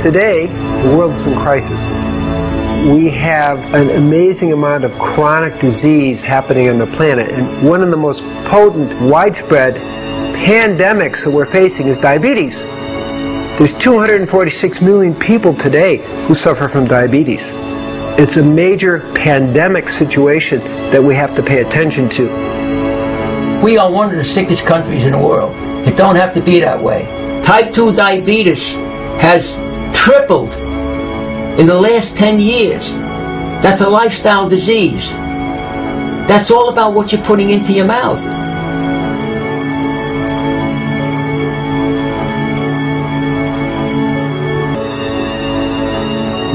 Today, the world is in crisis. We have an amazing amount of chronic disease happening on the planet, and one of the most potent, widespread pandemics that we're facing is diabetes. There's 246 million people today who suffer from diabetes. It's a major pandemic situation that we have to pay attention to. We are one of the sickest countries in the world. It don't have to be that way. Type 2 diabetes has tripled in the last 10 years. That's a lifestyle disease. That's all about what you're putting into your mouth.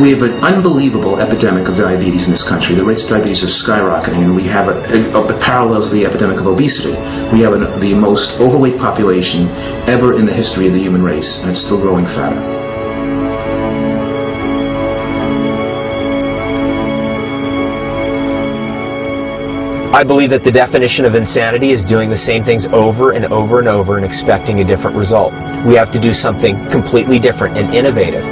We have an unbelievable epidemic of diabetes in this country. The rates of diabetes are skyrocketing, and we have a parallels to the epidemic of obesity. We have the most overweight population ever in the history of the human race, and it's still growing fatter. I believe that the definition of insanity is doing the same things over and over and over and expecting a different result. We have to do something completely different and innovative.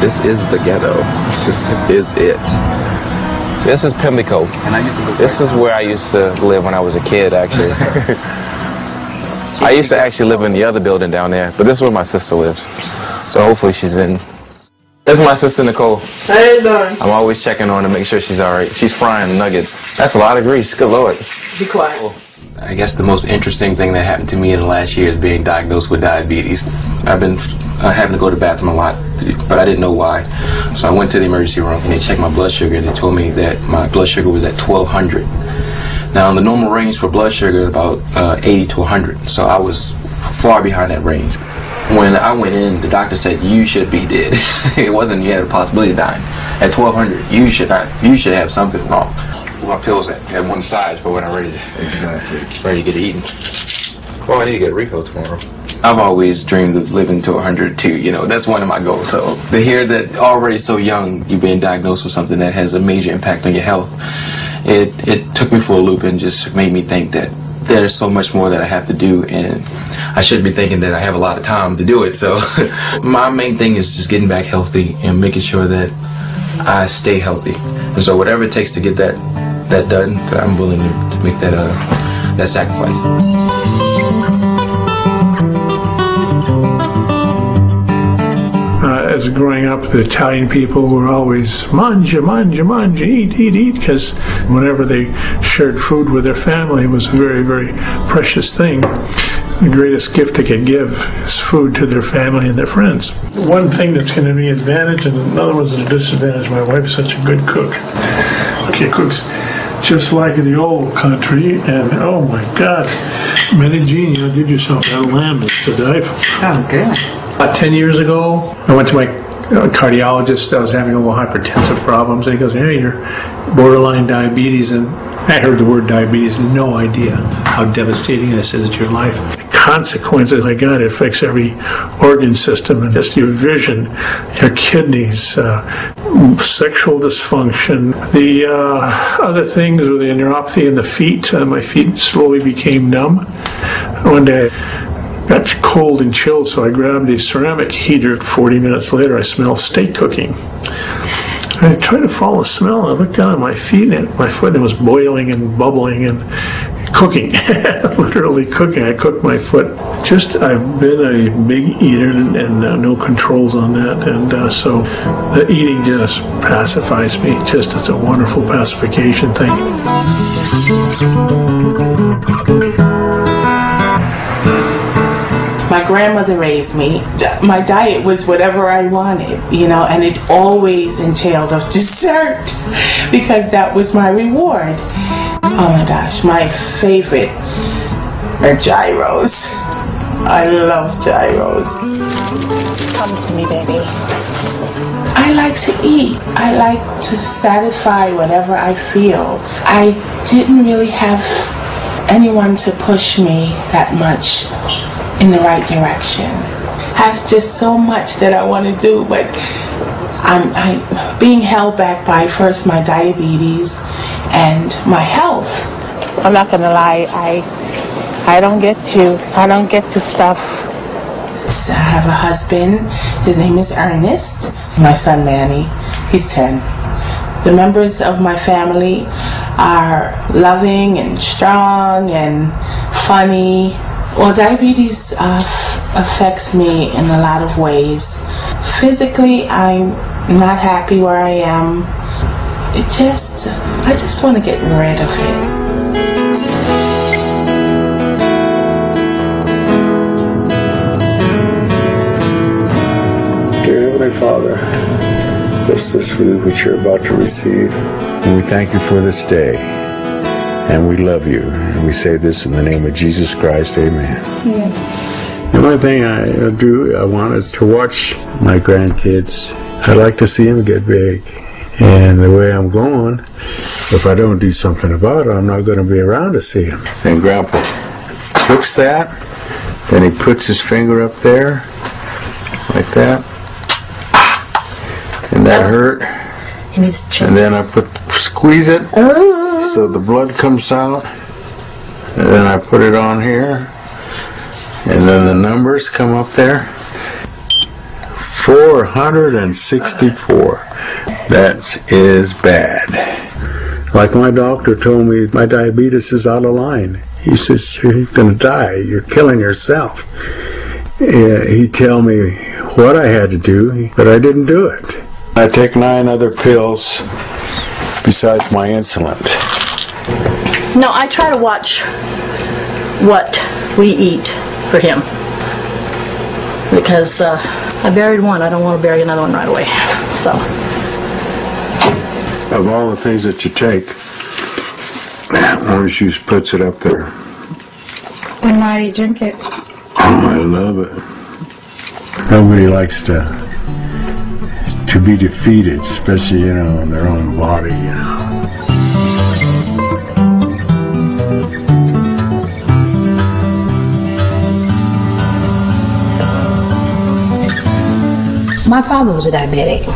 This is the ghetto. This is it. This is Pimlico. This is where I used to live when I was a kid, actually. I used to actually live in the other building down there, but this is where my sister lives. So hopefully she's in. This is my sister Nicole. Hey, darling. I'm always checking on her to make sure she's alright. She's frying nuggets. That's a lot of grease. Good Lord. Be quiet. I guess the most interesting thing that happened to me in the last year is being diagnosed with diabetes. I've been having to go to the bathroom a lot, but I didn't know why. So I went to the emergency room and they checked my blood sugar and they told me that my blood sugar was at 1200. Now the normal range for blood sugar is about 80 to 100, so I was far behind that range. When I went in, the doctor said you should be dead. It wasn't you had a possibility of dying. At 1200, you should have something wrong. My pills at one size, but when I'm ready to get eaten. Well, I need to get a refill tomorrow. I've always dreamed of living to 100 too. You know, that's one of my goals. So to hear that already so young you're being diagnosed with something that has a major impact on your health, it took me for a loop and just made me think that there's so much more that I have to do, and I shouldn't be thinking that I have a lot of time to do it. So my main thing is just getting back healthy and making sure that I stay healthy. And so whatever it takes to get that done, I'm willing to make that sacrifice. As growing up, the Italian people were always mangia, mangia, mangia, eat, eat, eat, because whenever they shared food with their family, it was a very, very precious thing. The greatest gift they could give is food to their family and their friends. One thing that's going to be an advantage and another one's a disadvantage. My wife's such a good cook. She cooks just like the old country, and oh my God, Medellin, you did yourself that lamb is to die for. Oh, good. About 10 years ago, I went to my cardiologist. I was having a little hypertensive problems, and he goes, "Hey, you're borderline diabetes." And I heard the word diabetes, no idea how devastating this is to your life. The consequences, my God, it affects every organ system, and just your vision, your kidneys, sexual dysfunction. The other things were the neuropathy in the feet. My feet slowly became numb. One day, got cold and chilled, so I grabbed the ceramic heater. 40 minutes later, I smelled steak cooking. I tried to follow the smell, and I looked down at my feet, and my foot, and it was boiling and bubbling and cooking. Literally cooking. I cooked my foot. I've been a big eater and no controls on that, and so the eating just pacifies me. It's a wonderful pacification thing. My grandmother raised me. My diet was whatever I wanted, you know, and it always entailed a dessert because that was my reward. Oh my gosh, my favorite are gyros. I love gyros. Come to me, baby. I like to eat. I like to satisfy whatever I feel. I didn't really have anyone to push me that much in the right direction. I have just so much that I want to do, but I'm being held back by first my diabetes and my health. I'm not gonna lie, I don't get to stuff. I have a husband. His name is Ernest. My son Manny, he's 10. The members of my family are loving and strong and funny. Well, diabetes affects me in a lot of ways. Physically, I'm not happy where I am. I just want to get rid of it. Dear Heavenly Father, this is food which you're about to receive, and we thank you for this day, and we love you, and we say this in the name of Jesus Christ, amen. Yeah. The only thing I want is to watch my grandkids. I'd like to see them get big, and the way I'm going, if I don't do something about it, I'm not going to be around to see them. And Grandpa cooks that, then he puts his finger up there, like that, and that hurt, and then I squeeze it so the blood comes out, and then I put it on here, and then the numbers come up there. 464. That is bad. Like my doctor told me, my diabetes is out of line. He says, you're going to die. You're killing yourself. He'd tell me what I had to do, but I didn't do it. I take 9 other pills besides my insulin. No, I try to watch what we eat for him. Because I buried one, I don't want to bury another one right away. So. Of all the things that you take, orange juice puts it up there. And why do you drink it? Oh, I love it. Nobody likes to be defeated, especially, in their own body, My father was a diabetic.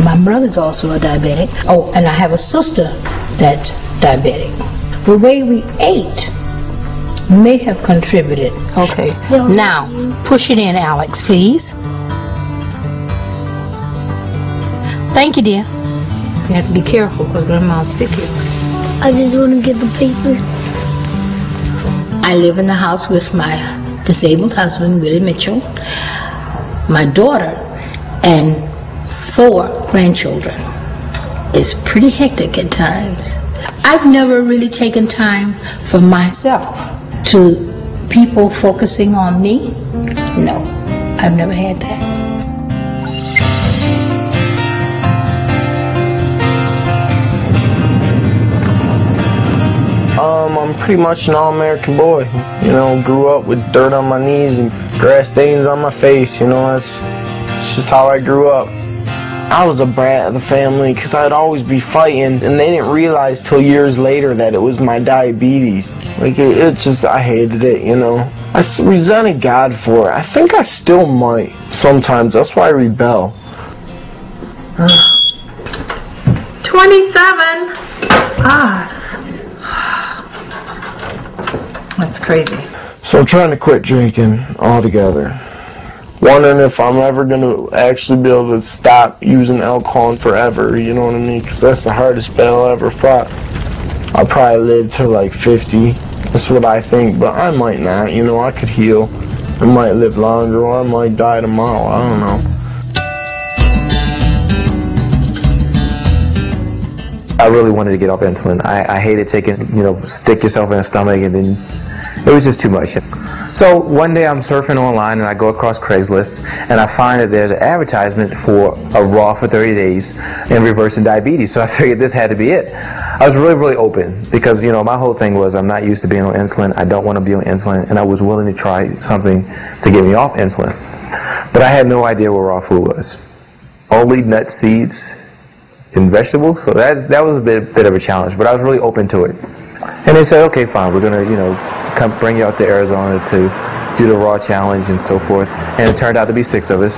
My brother's also a diabetic. Oh, and I have a sister that's diabetic. The way we ate may have contributed. Okay. Now, push it in, Alex, please. Thank you, dear. You have to be careful because Grandma's sticky. I just want to get the paper. I live in the house with my disabled husband, Willie Mitchell, my daughter, and 4 grandchildren. It's pretty hectic at times. I've never really taken time for myself. To people focusing on me, no, I've never had that. I'm pretty much an all-American boy. Grew up with dirt on my knees and grass stains on my face. That's just how I grew up. I was a brat of the family because I'd always be fighting, and they didn't realize till years later that it was my diabetes. I hated it, I resented God for it. I think I still might sometimes. That's why I rebel. 27. That's crazy. So I'm trying to quit drinking altogether. Wondering if I'm ever going to actually be able to stop using alcohol forever, you know what I mean? Because that's the hardest battle I ever fought. I'll probably live till like 50. That's what I think, but I might not. I could heal. I might live longer, or I might die tomorrow. I don't know. I really wanted to get off insulin. I hated taking, stick yourself in the stomach, and then it was just too much. So one day I'm surfing online and I go across Craigslist and I find that there's an advertisement for a raw for 30 days in reversing diabetes. So I figured this had to be it. I was really, really open because, my whole thing was I'm not used to being on insulin. I don't want to be on insulin, and I was willing to try something to get me off insulin. But I had no idea what raw food was. only nuts, seeds, and vegetables. So that was a bit of a challenge, but I was really open to it. And they said, okay, fine, we're gonna come bring you out to Arizona to do the raw challenge and so forth. And it turned out to be 6 of us.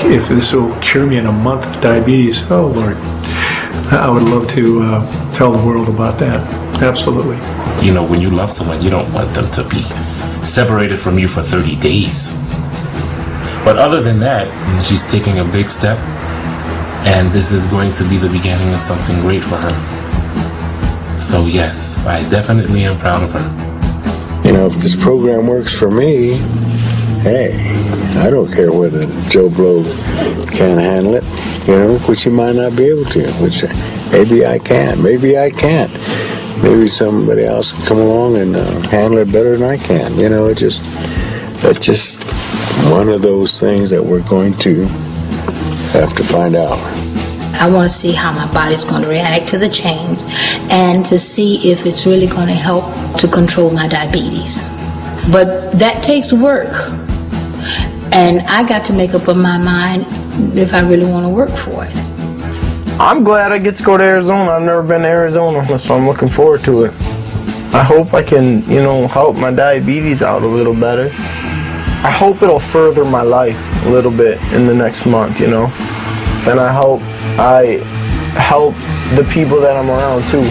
If this will cure me in a month of diabetes, oh Lord, I would love to tell the world about that. Absolutely. When you love someone, you don't want them to be separated from you for 30 days. But other than that, she's taking a big step, and this is going to be the beginning of something great for her. So yes, I definitely am proud of her. If this program works for me, hey, I don't care whether Joe Blow can handle it, which he might not be able to, which maybe I can, maybe I can't. Maybe somebody else can come along and handle it better than I can. That's just one of those things that we're going to have to find out. I want to see how my body's going to react to the change and to see if it's really going to help to control my diabetes. But that takes work. And I got to make up my mind if I really want to work for it. I'm glad I get to go to Arizona. I've never been to Arizona, so I'm looking forward to it. I hope I can, help my diabetes out a little better. I hope it'll further my life a little bit in the next month, And I hope I help the people that I'm around too.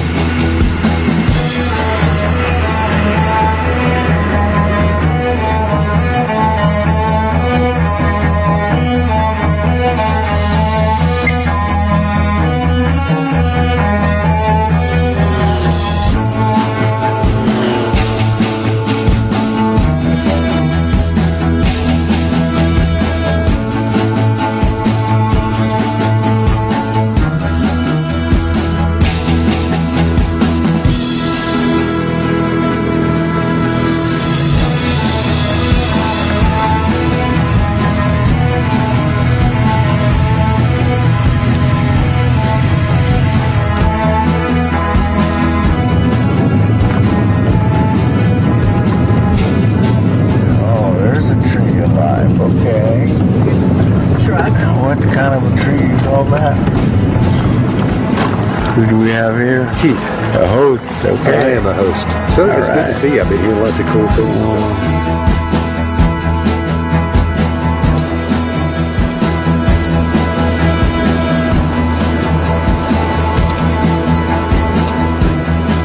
Who do we have here? Keith. A host, okay. I am a host. So it's good to see you. I've been hearing lots of cool things.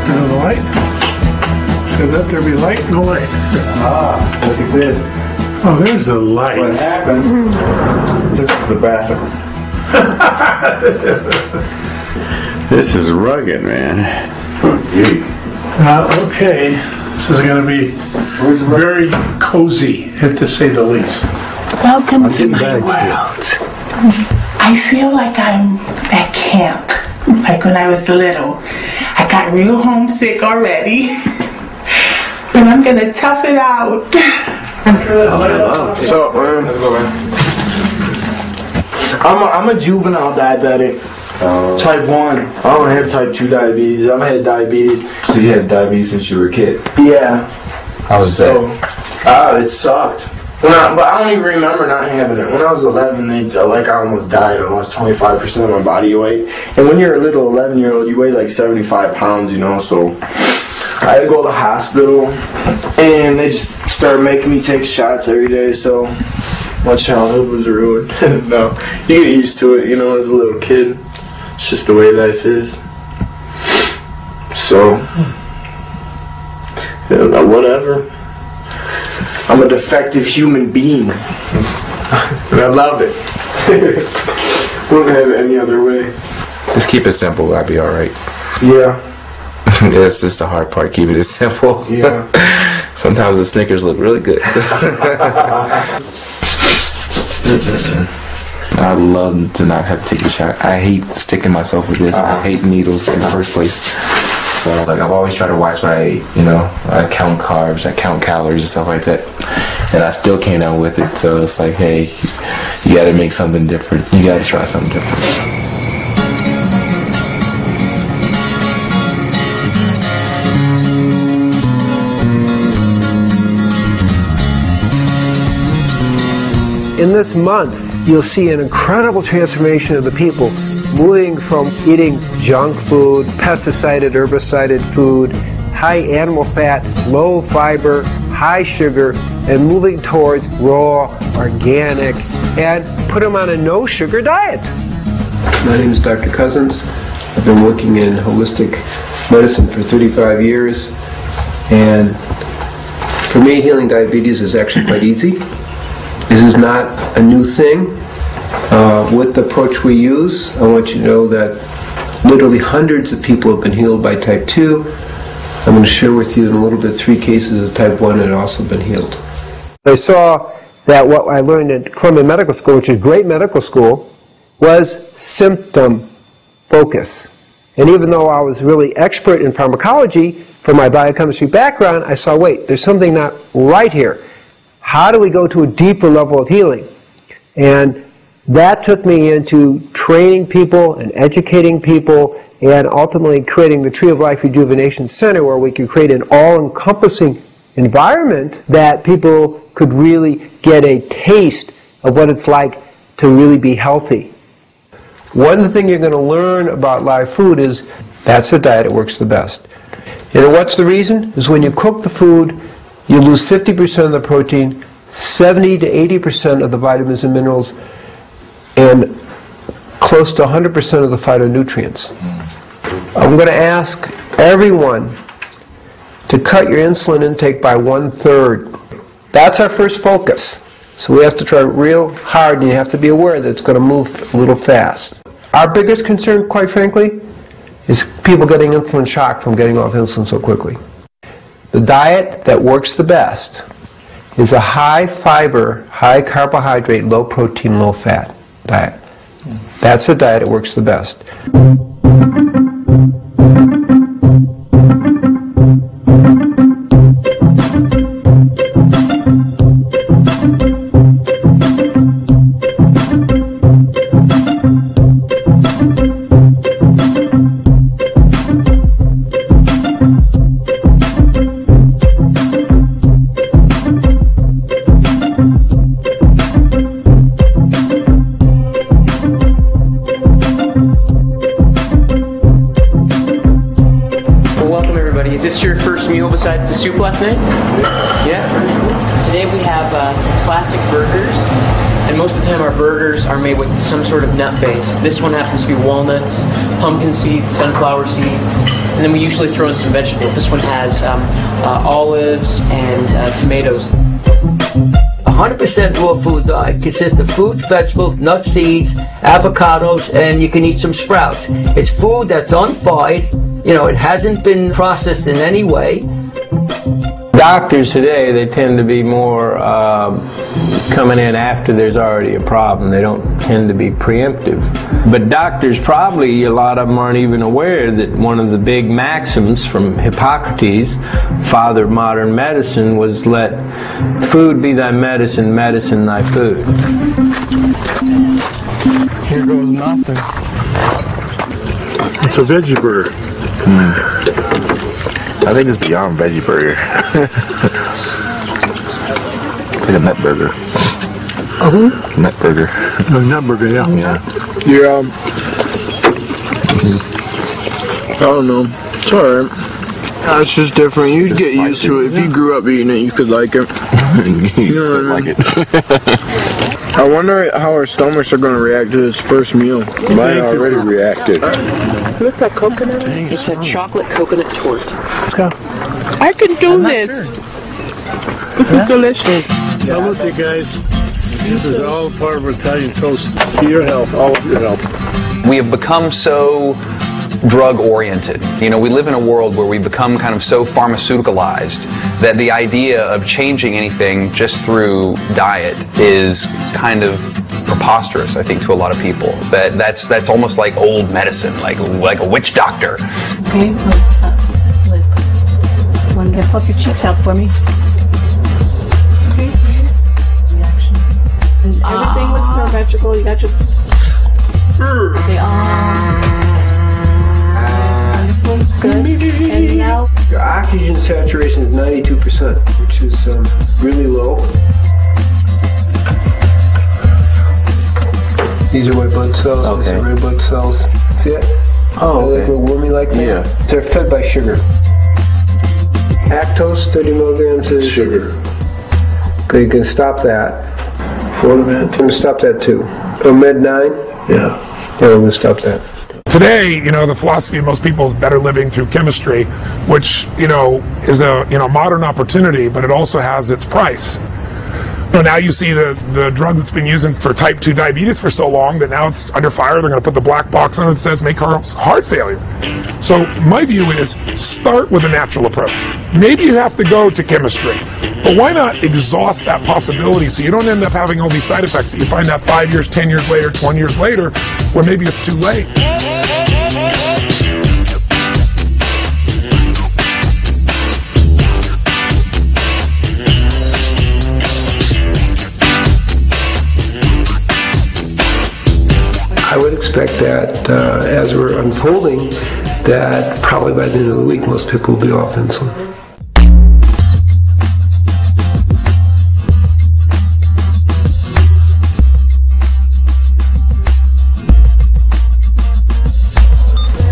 No light? So let there be light, no light. Look at this. Oh, there's the light. What happened? This is the bathroom. This is rugged, man. Okay. This is going to be very cozy, to say the least. Welcome to my world. I feel like I'm at camp, like when I was little. I got real homesick already, but I'm going to tough it out. So, I'm a juvenile diabetic. Type 1. I don't have type 2 diabetes. I've had diabetes. So you had diabetes since you were a kid? Yeah. How was that? It sucked. But I don't even remember not having it. When I was 11, I almost died. I lost 25% of my body weight. And when you're a little 11-year-old, you weigh like 75 pounds, So I had to go to the hospital, and they just started making me take shots every day. So my childhood was ruined. No, you get used to it, as a little kid. It's just the way life is. So, whatever. I'm a defective human being. And I love it. Wouldn't have it any other way. Just keep it simple, I'll be alright. Yeah. That's just the hard part, keeping it simple. Yeah. Sometimes the Snickers look really good. I'd love to not have to take a shot. I hate sticking myself with this. I hate needles in the first place. So I've always tried to watch what I eat. I count carbs, I count calories and stuff like that. And I still came down with it. So it's like, hey, you got to make something different. You got to try something different. In this month, you'll see an incredible transformation of the people, moving from eating junk food, pesticided, herbicided food, high animal fat, low fiber, high sugar, and moving towards raw, organic, and put them on a no-sugar diet. My name is Dr. Cousins. I've been working in holistic medicine for 35 years, and for me, healing diabetes is actually quite easy. This is not a new thing. With the approach we use, I want you to know that literally hundreds of people have been healed by type 2. I'm going to share with you in a little bit 3 cases of type 1 that have also been healed. I saw that what I learned at Columbia Medical School, which is a great medical school, was symptom focus. And even though I was really expert in pharmacology from my biochemistry background, I saw, wait, there's something not right here. How do we go to a deeper level of healing? And that took me into training people and educating people and ultimately creating the Tree of Life Rejuvenation Center, where we could create an all-encompassing environment that people could really get a taste of what it's like to really be healthy. One thing you're going to learn about live food is that's the diet that works the best. And what's the reason? Is when you cook the food, you lose 50% of the protein, 70 to 80% of the vitamins and minerals, and close to 100% of the phytonutrients. I'm going to ask everyone to cut your insulin intake by 1/3. That's our first focus. So we have to try real hard, and you have to be aware that it's going to move a little fast. Our biggest concern, quite frankly, is people getting insulin shock from getting off insulin so quickly. The diet that works the best is a high fiber, high carbohydrate, low protein, low fat diet. That's the diet that works the best. Last night? Yeah. Today we have some classic burgers, and most of the time our burgers are made with some sort of nut base. This one happens to be walnuts, pumpkin seeds, sunflower seeds, and then we usually throw in some vegetables. This one has olives and tomatoes. 100% raw food diet consists of fruits, vegetables, nuts, seeds, avocados, and you can eat some sprouts. It's food that's unfried. You know, it hasn't been processed in any way. Doctors today, they tend to be more coming in after there's already a problem. They don't tend to be preemptive. But doctors probably, a lot of them aren't even aware that one of the big maxims from Hippocrates, father of modern medicine, was let food be thy medicine, medicine thy food. Here goes nothing. It's a veggie burger. I think it's beyond veggie burger. It's like a nut burger. Nut burger. No, nut burger, yeah. You're, I don't know. It's alright. It's just different. You get used to it. If you grew up eating it, you could like it. You know what I mean? I wonder how our stomachs are going to react to this first meal. Mine already reacted. It looks like coconut. It's a chocolate coconut torte. I can do this. This is delicious. Salute, guys. This is all part of Italian toast. To your health, all of your health. We have become so drug-oriented. You know, we live in a world where we become kind of so pharmaceuticalized that the idea of changing anything just through diet is kind of preposterous, I think, to a lot of people. That's almost like old medicine, like a witch doctor. Okay, want to pop your cheeks out for me? Okay. And everything looks symmetrical. You got your... Say, good. And now your oxygen saturation is 92%, which is really low. These are white blood cells. Okay. These are red blood cells. See it? Oh, okay. They look wormy like that. Yeah. They're fed by sugar. Actose, 30 milligrams is sugar. Okay, you can stop that. I'm going to stop that too. Oh, Med 9? Yeah. Yeah, we're going to stop that. Today, the philosophy of most people is better living through chemistry, which, is a, modern opportunity, but it also has its price. Now you see the drug that's been using for type 2 diabetes for so long that now it's under fire. They're going to put the black box on it that says make heart failure. So my view is start with a natural approach. Maybe you have to go to chemistry, but why not exhaust that possibility so you don't end up having all these side effects that you find out 5 years, 10 years later, 20 years later, where maybe it's too late. I would expect that as we're unfolding, that probably by the end of the week most people will be off insulin.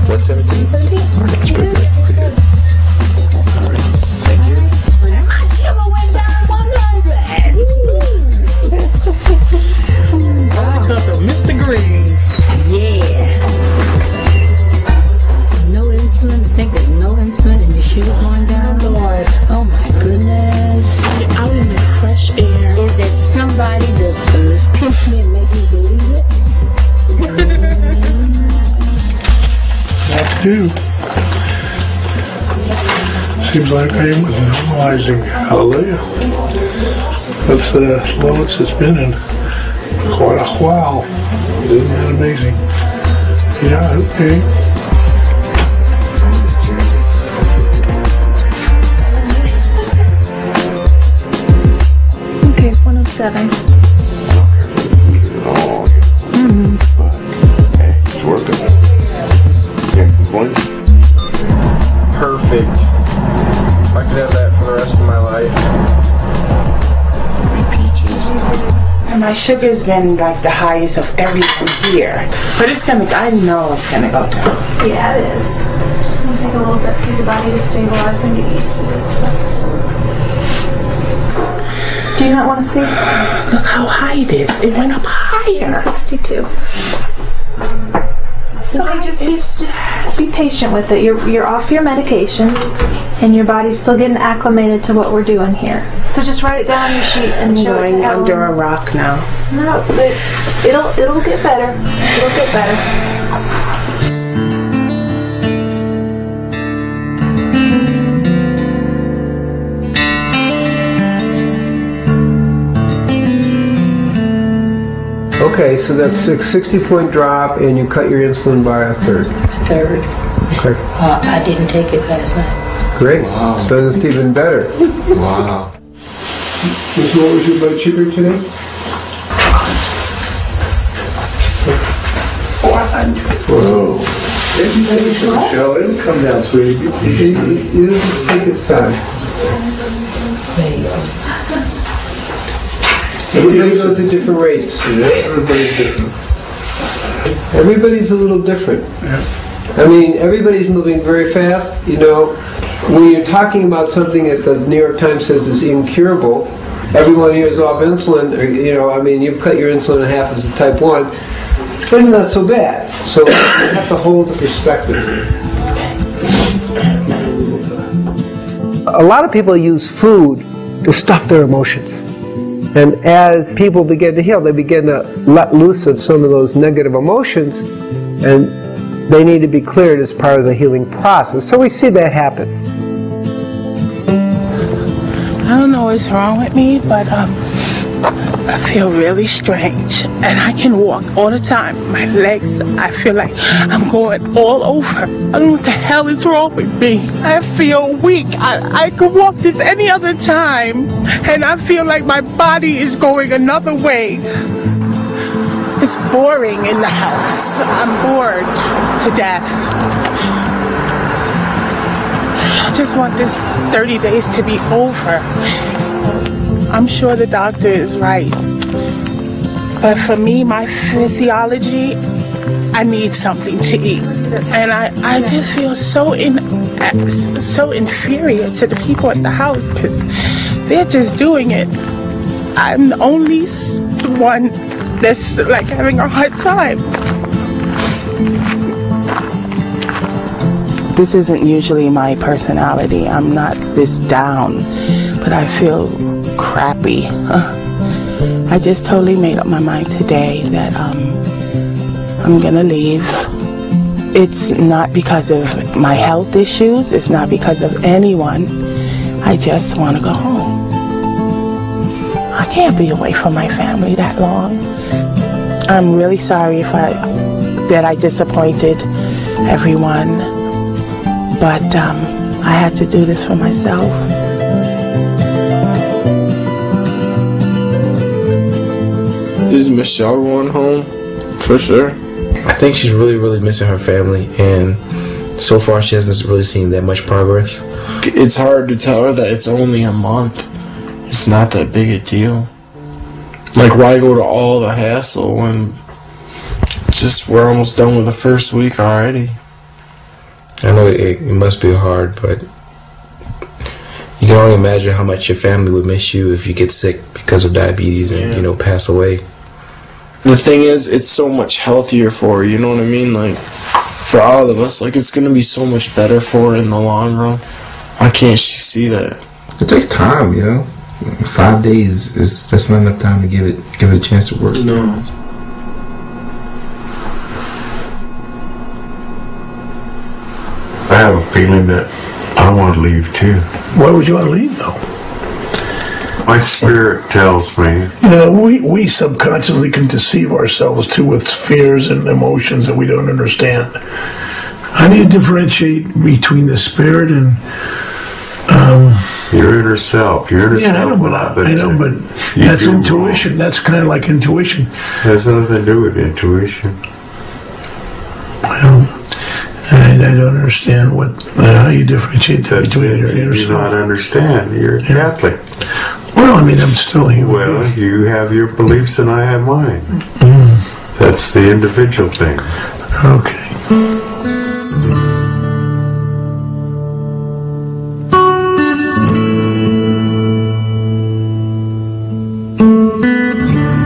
What's 17? 17. That's pretty good. All right. Thank you. My sugar went down 100. Because of Mr. Green. Yeah. No insulin. Think there's no insulin and your sugar going down. Lord. Oh my goodness. Out in the fresh air. Is there somebody that push me and make me believe it? That too. Seems like I am normalizing. Hallelujah. That's the lowest it's been in quite a while. Isn't that amazing? Yeah, okay. Okay, 107. Oh, Mm-hmm. okay. It's working. Yeah, one. Perfect. If I could have that for the rest of my life. And my sugar's been like the highest of everything here. But I know it's gonna go down. Yeah, it is. It's just going to take a little bit for your body to stabilize and get used to it. Do you not want to see? Look how high it is. It went up higher. 62. So just be patient with it. You're off your medication, and your body's still getting acclimated to what we're doing here. So just write it down on your sheet and I'm show it going to Ellen. under a rock now. No, but it'll get better. It'll get better. Okay, so that's a 60-point drop, and you cut your insulin by a third. Third. Okay. I didn't take it last night. Great. Wow. So that's even better. Wow. So what was your blood sugar today? 400. Whoa. Michelle, it'll come down, sweetie. You just take its time. There you go. Everybody goes at different rates. Everybody's different. Everybody's a little different. I mean, everybody's moving very fast. When you're talking about something that the New York Times says is incurable, everyone here is off insulin, you've cut your insulin in half as a type 1. It's not so bad. So you have to hold the perspective. A lot of people use food to stuff their emotions. And as people begin to heal, they begin to let loose of some of those negative emotions, and they need to be cleared as part of the healing process. So we see that happen. I don't know what's wrong with me, but I feel really strange, and I can walk all the time. My legs, I feel like I'm going all over. I don't know what the hell is wrong with me. I feel weak. I could walk this any other time, and I feel like my body is going another way. It's boring in the house. I'm bored to death. I just want this 30 days to be over. I'm sure the doctor is right. But for me, my physiology, I need something to eat. And I just feel so inferior to the people at the house because they're just doing it. I'm the only one that's like having a hard time. This isn't usually my personality. I'm not this down, but I feel crappy. I just totally made up my mind today that I'm gonna leave. It's not because of my health issues. It's not because of anyone. I just want to go home. I can't be away from my family that long. I'm really sorry that I disappointed everyone, but I had to do this for myself. Is Michelle going home? For sure. I think she's really missing her family, and so far she hasn't really seen that much progress. It's hard to tell her that it's only a month. It's not that big a deal. Like, why go to all the hassle when we're almost done with the first week already? I know it must be hard, but you can only imagine how much your family would miss you if you get sick because of diabetes and, pass away. The thing is, it's so much healthier for her, you know what I mean? Like, for all of us, like, it's going to be so much better for her in the long run. Why can't she see that? It takes time, 5 days that's not enough time to give it a chance to work. No. I have a feeling that I want to leave too. Why would you want to leave, though? My spirit tells me. We subconsciously can deceive ourselves too with fears and emotions that we don't understand. How do you differentiate between the spirit and your inner self? Your inner self. I know, but that's intuition. That's kind of like intuition. It has nothing to do with intuition. I don't understand how you differentiate between your inner self. You don't understand. You're Catholic. Well, I mean, I'm still human. Well, you have your beliefs and I have mine. That's the individual thing. Okay.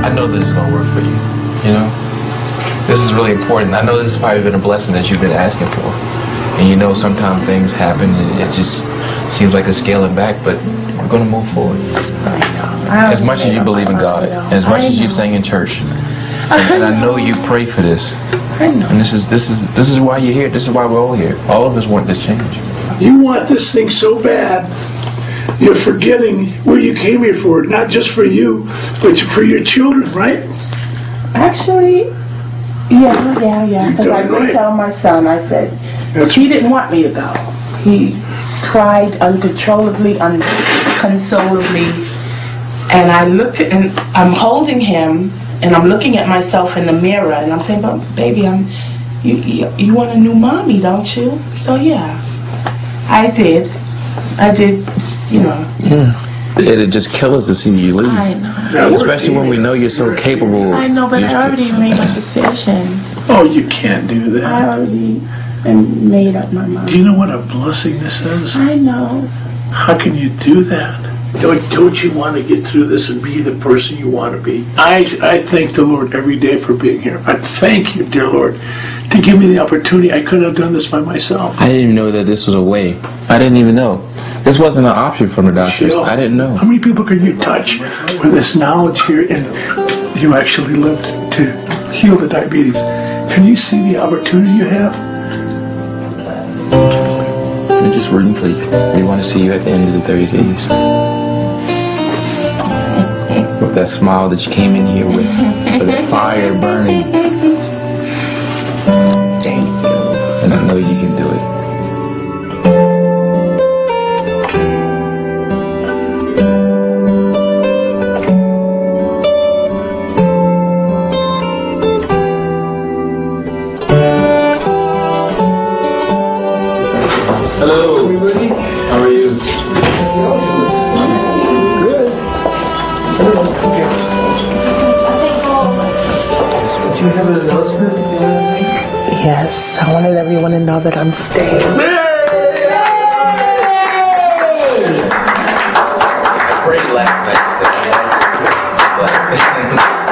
I know this is going to work for you, This is really important. I know this has probably been a blessing that you've been asking for. And sometimes things happen and it just seems like a scaling back, but we're going to move forward. As much as you believe in God, as much as you sing in church, and I know you pray for this. And this is why you're here. This is why we're all here. All of us want this change. You want this thing so bad, you're forgetting what you came here for. Not just for you, but for your children, right? Actually, yeah. Because I did tell my son, I said, he didn't want me to go. He cried uncontrollably, unconsolably. And I looked at, and I'm holding him, and I'm looking at myself in the mirror, and I'm saying, but baby, you want a new mommy, don't you? So yeah, I did, It'd just kill us to see you leave. I know. Especially when we know you're so capable. I know, but I already made my decision. Oh, you can't do that. I already made up my mind. Do you know what a blessing this is? I know. How can you do that? Don't you want to get through this and be the person you want to be? I thank the Lord every day for being here. I thank you, dear Lord, to give me the opportunity. I couldn't have done this by myself. I didn't even know that this was a way. I didn't even know. This wasn't an option from the doctors. I didn't know. How many people can you touch with this knowledge here and you actually lived to heal the diabetes? Can you see the opportunity you have? We're just rooting for you. We want to see you at the end of the 30 days. With that smile that you came in here with the fire burning. Thank you. And I know you can do it. Hello. How are you? Good. Do you have an announcement you want to make? Yes, I wanted everyone to know that I'm staying.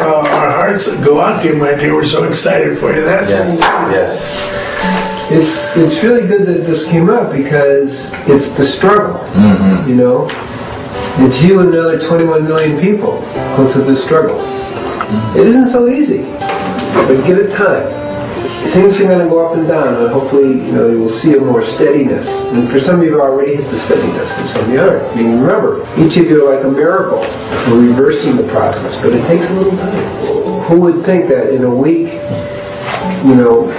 Our hearts go out to you, my dear. We're so excited for you. That's yes. It's really good that this came up because it's the struggle. You know, it's you and another 21 million people go through this struggle. It isn't so easy, but give it time. Things are going to go up and down, and hopefully, you know, you will see a more steadiness. And for some of you, already hit the steadiness, and some of you aren't. I mean, remember, each of you are like a miracle for reversing the process, but it takes a little time. Who would think that in a week, you know,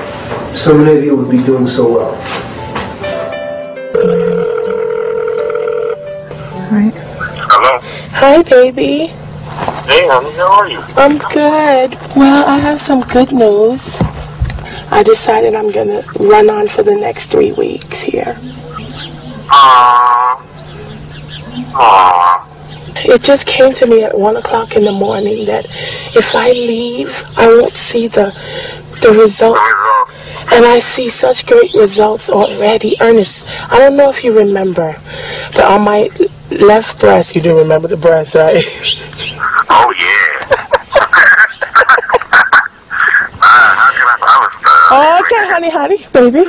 so many of you would be doing so well? Right. Hello. Hi, baby. Hey, honey, how are you? I'm good. Well, I have some good news. I decided I'm going to run on for the next 3 weeks here. It just came to me at 1 o'clock in the morning that if I leave, I won't see the results. And I see such great results already. Ernest, I don't know if you remember, but on my left breast, you do remember the breast, right? Oh, yeah. Okay, honey, baby.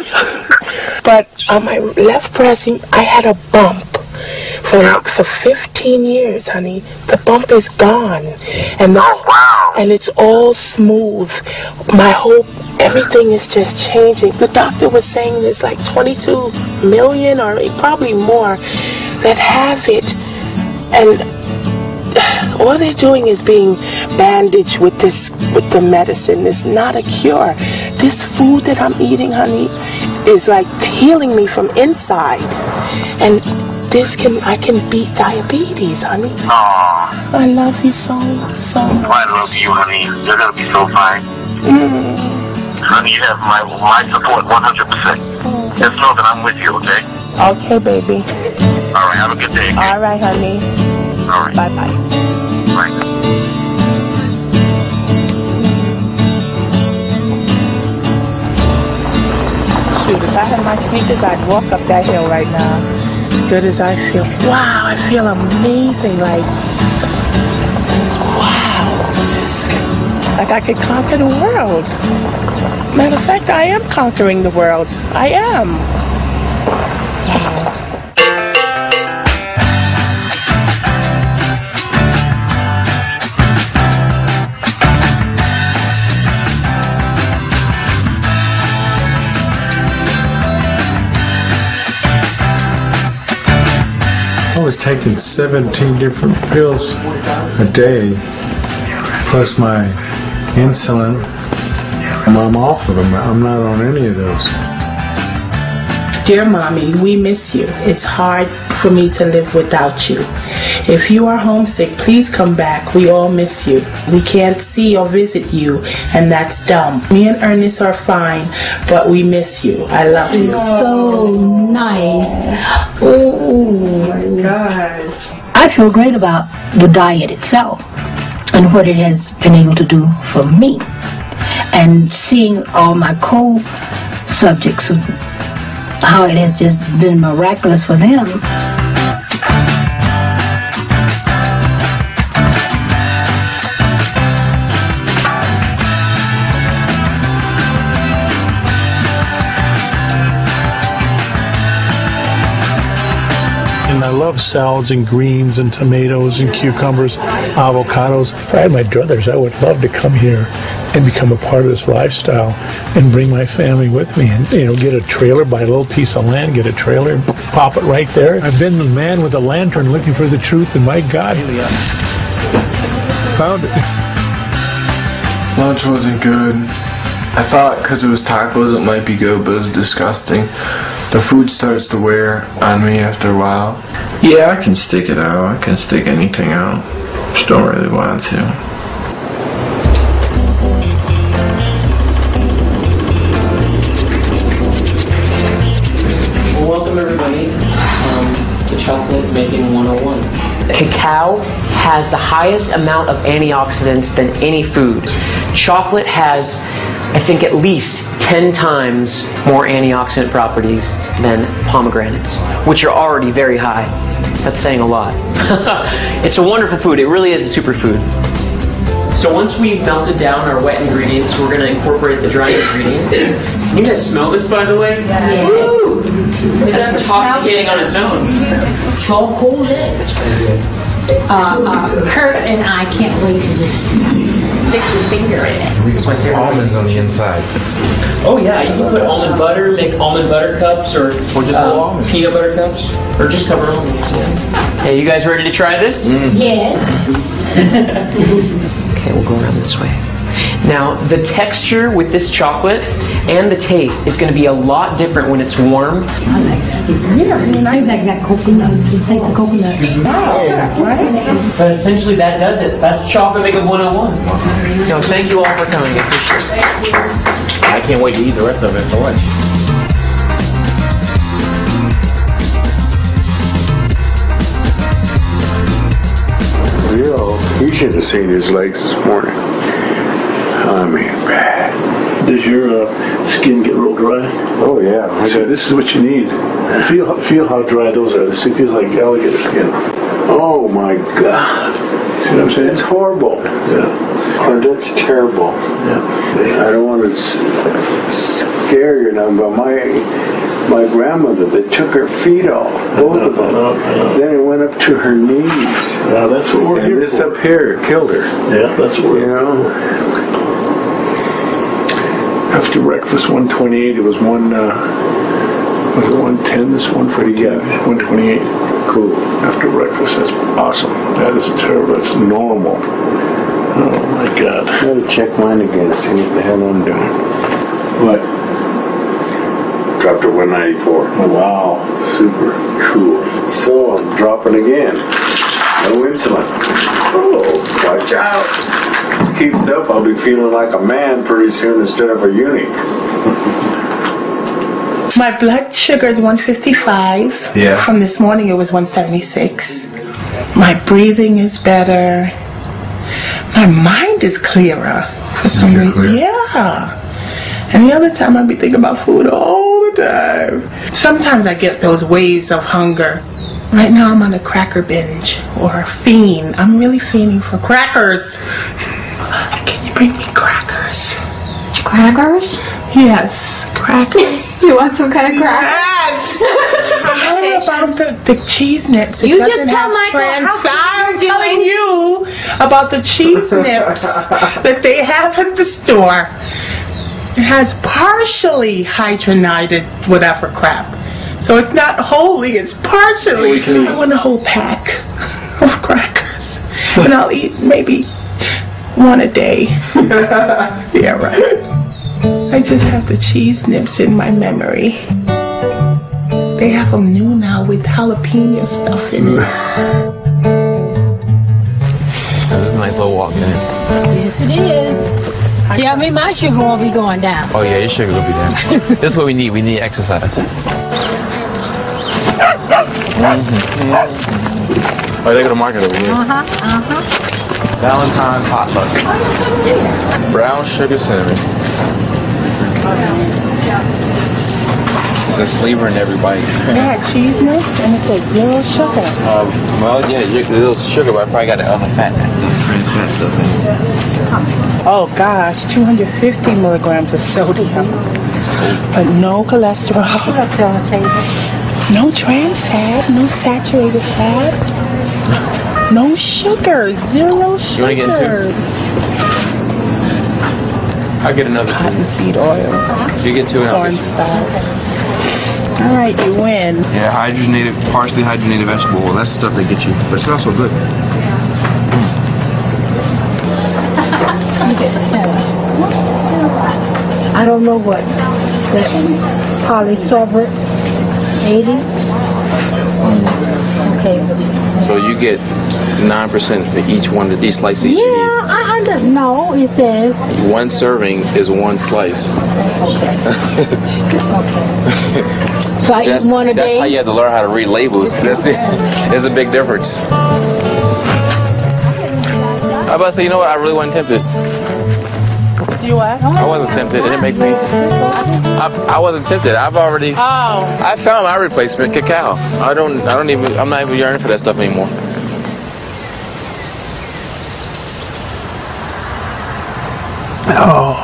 But on my left breast, I had a bump for 15 years, honey. The bump is gone, and and it's all smooth. Everything is just changing. The doctor was saying there's like 22 million or probably more that have it, and all they're doing is being bandaged with the medicine. It's not a cure. This food that I'm eating, honey, is like healing me from inside. And I can beat diabetes, honey. I love you so much. I love you, honey. You're going to be so fine. Honey, you have my support 100%. Just know that I'm with you, okay? Okay, baby. All right, have a good day. All right, honey. All right. Bye-bye. Bye. Shoot, if I had my sneakers, I'd walk up that hill right now. As good as I feel. Wow, I feel amazing. Like, wow. Like I could conquer the world. Matter of fact, I am conquering the world. I am. Wow. I was taking 17 different pills a day, plus my insulin. I'm off of them. I'm not on any of those. Dear Mommy, we miss you. It's hard for me to live without you. If you are homesick, please come back. We all miss you. We can't see or visit you, and that's dumb. Me and Ernest are fine, but we miss you. I love you. So nice. Oh my gosh. I feel great about the diet itself and what it has been able to do for me. And seeing all my co-subjects, how it has just been miraculous for them. And I love salads and greens and tomatoes and cucumbers, avocados. If I had my druthers, I would love to come here and become a part of this lifestyle and bring my family with me and, you know, get a trailer, buy a little piece of land, get a trailer, and pop it right there. I've been the man with a lantern looking for the truth, and my God, found it. Lunch wasn't good. I thought because it was tacos it might be good, but it was disgusting. The food starts to wear on me after a while. Yeah, I can stick it out. I can stick anything out. Just don't really want to. Well, welcome everybody to Chocolate Making 101. Cacao has the highest amount of antioxidants than any food. Chocolate has, I think, at least 10 times more antioxidant properties than pomegranates, which are already very high. That's saying a lot. It's a wonderful food. It really is a superfood. So once we've melted down our wet ingredients, we're going to incorporate the dry ingredients. You guys smell this, by the way? Yeah. Woo! It's intoxicating on its own. Chocolate. Kurt and I can't wait to just stick your finger in it. We can put almonds on the inside. Oh yeah, you can put almond butter, make almond butter cups, or just peanut butter cups, or just cover almonds. Yeah. Hey, you guys ready to try this? Yes. Okay, we'll go around this way. Now, the texture with this chocolate and the taste is going to be a lot different when it's warm. I like that. I like that coconut. It tastes of coconut. But essentially that does it. That's chocolate makeup 101. So thank you all for coming. I appreciate it. I can't wait to eat the rest of it for lunch. You should have seen his legs this morning. I mean, bad. Does your skin get real dry? Oh yeah. So this is what you need. Feel how dry those are. This feels like alligator skin. Oh my God. See what I'm saying? It's horrible. Yeah. Oh, that's terrible. Yeah. I don't want to scare you now, but my grandmother, they took her feet off, both of them. Then it went up to her knees. Yeah, that's what we're here this for. up here killed her. Yeah, that's what we're here. After breakfast, 128. It was was it 110? This 140? Yeah, 128. Cool. After breakfast, that's awesome. That is terrible. That's normal. Oh my God. I gotta check mine again, see what the hell I'm doing. What? Dropped to 194. Oh, wow. Super cool. So I'm dropping again. No insulin. Oh, watch out. This keeps up, I'll be feeling like a man pretty soon instead of a eunuch. My blood sugar is 155. Yeah. From this morning it was 176. My breathing is better. My mind is clearer for some reason. Yeah. And the other time I'd be thinking about food all the time. Sometimes I get those waves of hunger. Right now I'm on a cracker binge or a fiend. I'm really fiending for crackers. Can you bring me crackers? Crackers? Yes, crackers. You want some kind of crackers? Yes! About the cheese nips. You just tell Michael I'm telling you about the cheese nips that they have at the store. It has partially hydrogenated whatever crap. So it's not wholly, it's partially. I want a whole pack of crackers. And I'll eat maybe one a day. Yeah, right. I just have the cheese nips in my memory. They have them new now with jalapeno stuff in it. This is a nice little walk in. Yes, it is. Yeah, I mean, my sugar won't be going down. Oh yeah, your sugar will be down. This is what we need. We need exercise. Oh, they got a market over here. Valentine's potluck. Brown sugar cinnamon. There's flavor in every bite. They had cheese nips and it said 0 sugar. Well, yeah, little sugar, but I probably got the other fat. Oh gosh, 250 milligrams of sodium, but no cholesterol, no trans fat, no saturated fat, no sugar, 0 sugar. You want to get two? I'll get another cottonseed oil. You get two and I'll get two. All right, you win. Yeah, hydrogenated, partially hydrogenated vegetable oil. That's the stuff they get you, but it's not so good. I don't know what. That's polysorbate 80. Okay. So you get 9% for each one of these slices. Yeah, I don't know. It says one serving is one slice. Okay. So I eat one a day. That's how you have to learn how to read labels. There's a big difference. I was about to say, you know what? I really wasn't tempted. You what? I wasn't tempted. It didn't make me. I wasn't tempted. I've already. Oh. I found my replacement, cacao. I'm not even yearning for that stuff anymore. Oh.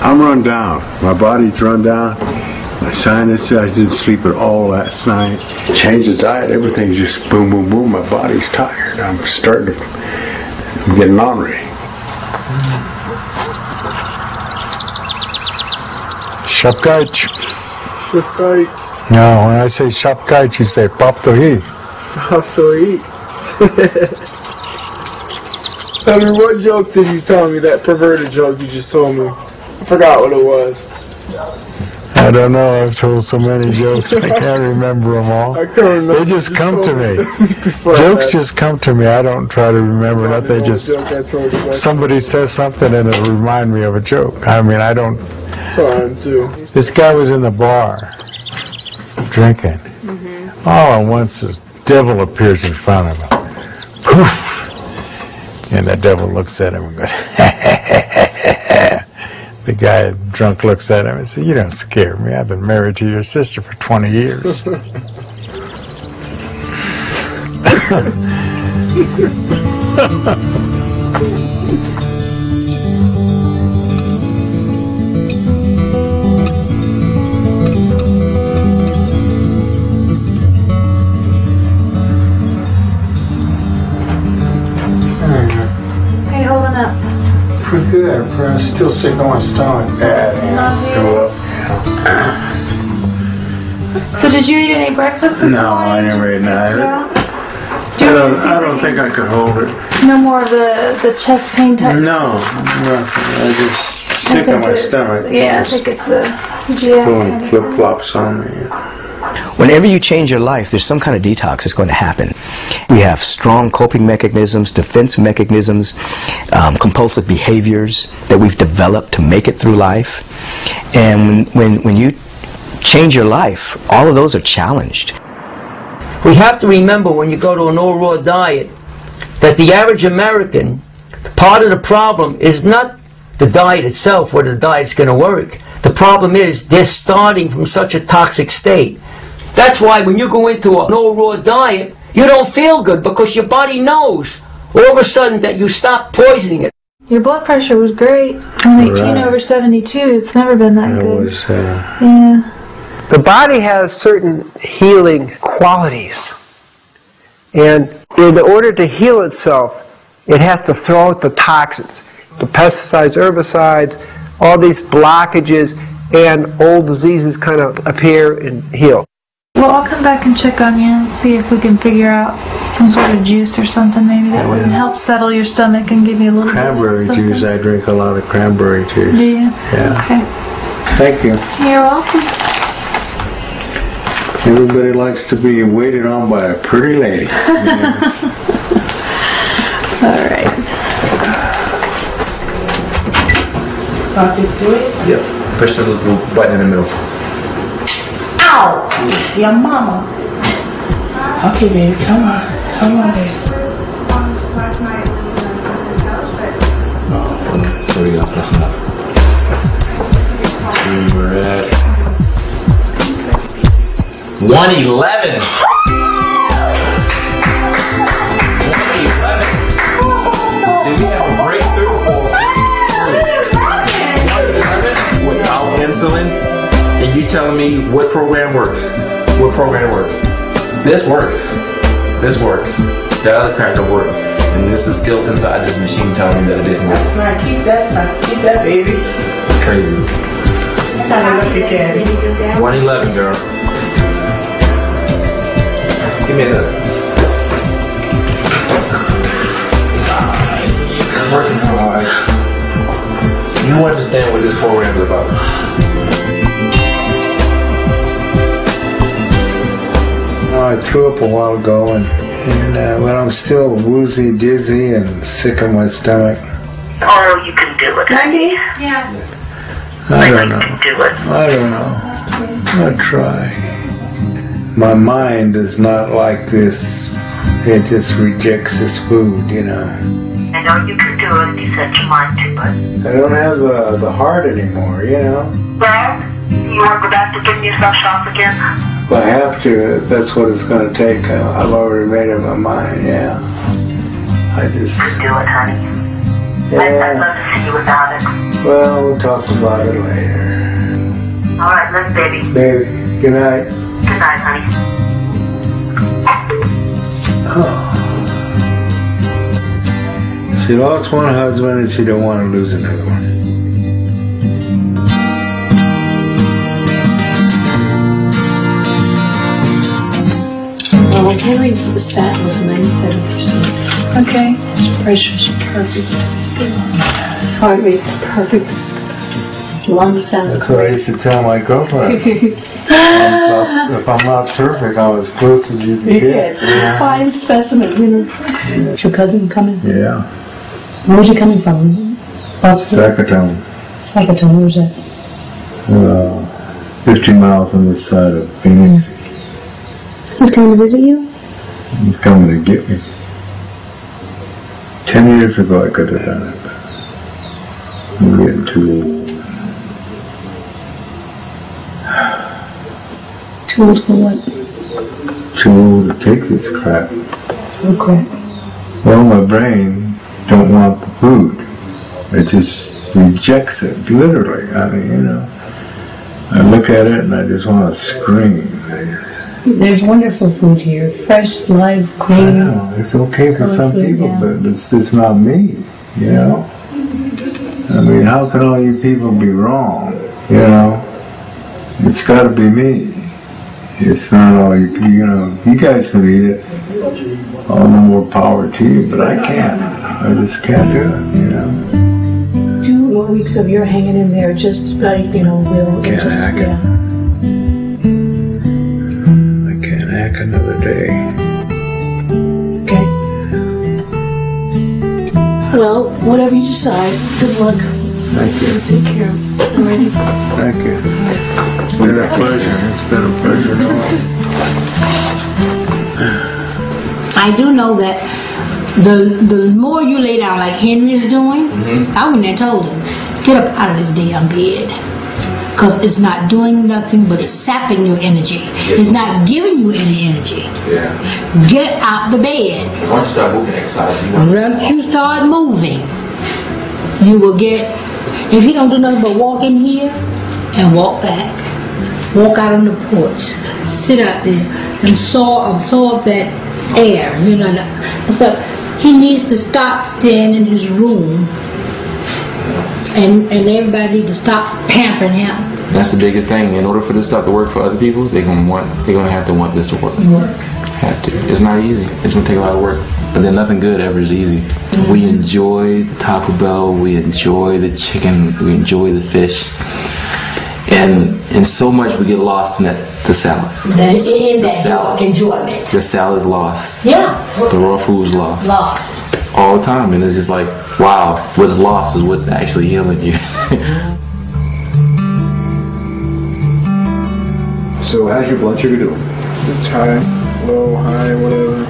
I'm run down. My body's run down. My sinus, I didn't sleep at all last night. Change the diet, everything's just boom, boom, boom. My body's tired. I'm getting ornery. Shapkait. Shapkait. No, when I say shapkait, you say paptohi. Paptohi. I mean, what joke did you tell me? That perverted joke you just told me. I forgot what it was. I don't know. I've told so many jokes. I can't remember them all. I can't remember. They just come to me. Jokes just come to me. I don't try to remember that. They just. Somebody says something and it'll remind me of a joke. I mean, I don't. Time too. This guy was in the bar drinking. All at once, this devil appears in front of him. Poof! And the devil looks at him and goes, The guy drunk looks at him and says, "You don't scare me. I've been married to your sister for 20 years." Hey, holding up. Pretty good. I'm still sick on my stomach. Bad. So did you eat any breakfast this No, morning? I never ate neither. I don't think I could hold it. No more of the chest pain type? No, nothing. I just sick on my stomach. Yeah, I think it's the GI. Doing flip-flops on me. Whenever you change your life, there's some kind of detox that's going to happen. We have strong coping mechanisms, defense mechanisms, compulsive behaviors that we've developed to make it through life. And when you change your life, all of those are challenged. We have to remember when you go to an all-raw diet that the average American, part of the problem is not the diet itself, whether the diet's going to work. The problem is they're starting from such a toxic state. That's why when you go into an all-raw diet, you don't feel good because your body knows all of a sudden that you stop poisoning it. Your blood pressure was great. 118/72. It's never been that good. Yeah. The body has certain healing qualities. And in order to heal itself, it has to throw out the toxins, the pesticides, herbicides, all these blockages, and old diseases kind of appear and heal. Well, I'll come back and check on you and see if we can figure out some sort of juice or something maybe that would help settle your stomach and give you a little Cranberry bit of juice. I drink a lot of cranberry juice. Do you? Yeah. Okay. Thank you. You're welcome. Everybody likes to be waited on by a pretty lady. All right. So I'll just do it? Yep. Push the little button in the middle. Ow! Your mama. Okay, baby, come on. Come on, baby. Oh, there we go. That's enough. Let's see where we're at. 111. 111. Did we have a breakthrough or 111 without insulin? And you telling me what program works? What program works? This works. This works. That other crap don't work. And this is guilt inside this machine telling me that it didn't work. That's right. Keep that, baby. It's crazy. Have a look again. 111, girl. Give me that. I'm working hard. You understand what this program is about. I threw up a while ago, and when I'm still woozy, dizzy, and sick in my stomach. Oh, you can do it. Maggie? Yeah. I don't know. Do it. I don't know. I'll try. My mind is not like this It just rejects this food, you know. I know you can do it if you set your mind to it. I don't have the heart anymore, you know. Well, you want to go back to getting yourself shots again? If I have to, that's what it's going to take. I've already made up my mind, yeah. I just... Just do it, honey. Yeah. I'd love to see you without it. Well, we'll talk about it later. All right, let's baby. Baby, good night. Good night, honey. Oh. She lost one husband and she don't want to lose another one. Well, my Henry's statin was 97%. Okay. His pressure's perfect. Heart rate's perfect. Lungs sound That's what I used to tell my girlfriend. If I'm not perfect, I'm as close as you can get. Yeah. Fine specimen, you know. Is your cousin coming? Yeah. Where's he coming from? Sackatoon. Sackatoon, where's that? 50 miles on this side of Phoenix. He's coming to visit you? He's coming to get me. 10 years ago I could have done it. I'm getting too old. Too old for what? Too old to take this crap. What crap? Well, my brain don't want the food. It just rejects it, literally. I mean, you know. I look at it and I just want to scream. There's wonderful food here. Fresh, live, green. I know. It's okay for some people, but it's not me, you know. I mean, how can all you people be wrong, you know? It's got to be me. It's not all you know. You guys can eat it. All the more power to you, but I can't. I just can't do it, you know. 2 more weeks of your hanging in there, just like, you know, we'll Can't hack it. I can't hack another day. Okay. Well, whatever you decide, good luck. Thank you. Take care. I'm ready. Thank you. It's been a pleasure. It's been a pleasure. I do know that the more you lay down like Henry's doing, I wouldn't have told him, get up out of this damn bed. Because it's not doing nothing but sapping your energy. It's not giving you any energy. Yeah. Get out the bed. Once you start moving, exercise, Once you start moving, you will get, if you don't do nothing but walk in here and walk back, walk out on the porch, sit out there and absorb that air, you know. So he needs to stop staying in his room, and everybody needs to stop pampering him. That's the biggest thing. In order for this stuff to work for other people, they're gonna have to want this to work. Have to. It's not easy. It's gonna take a lot of work. But then nothing good ever is easy. We enjoy the Taco Bell. We enjoy the chicken. We enjoy the fish. And so much we get lost in the salad. That's in that enjoyment. The salad's lost. Yeah. The raw food's lost. Lost. All the time. And it's just like, wow, what's lost is what's actually healing you. So how's your blood sugar doing? It's high, low, high, whatever.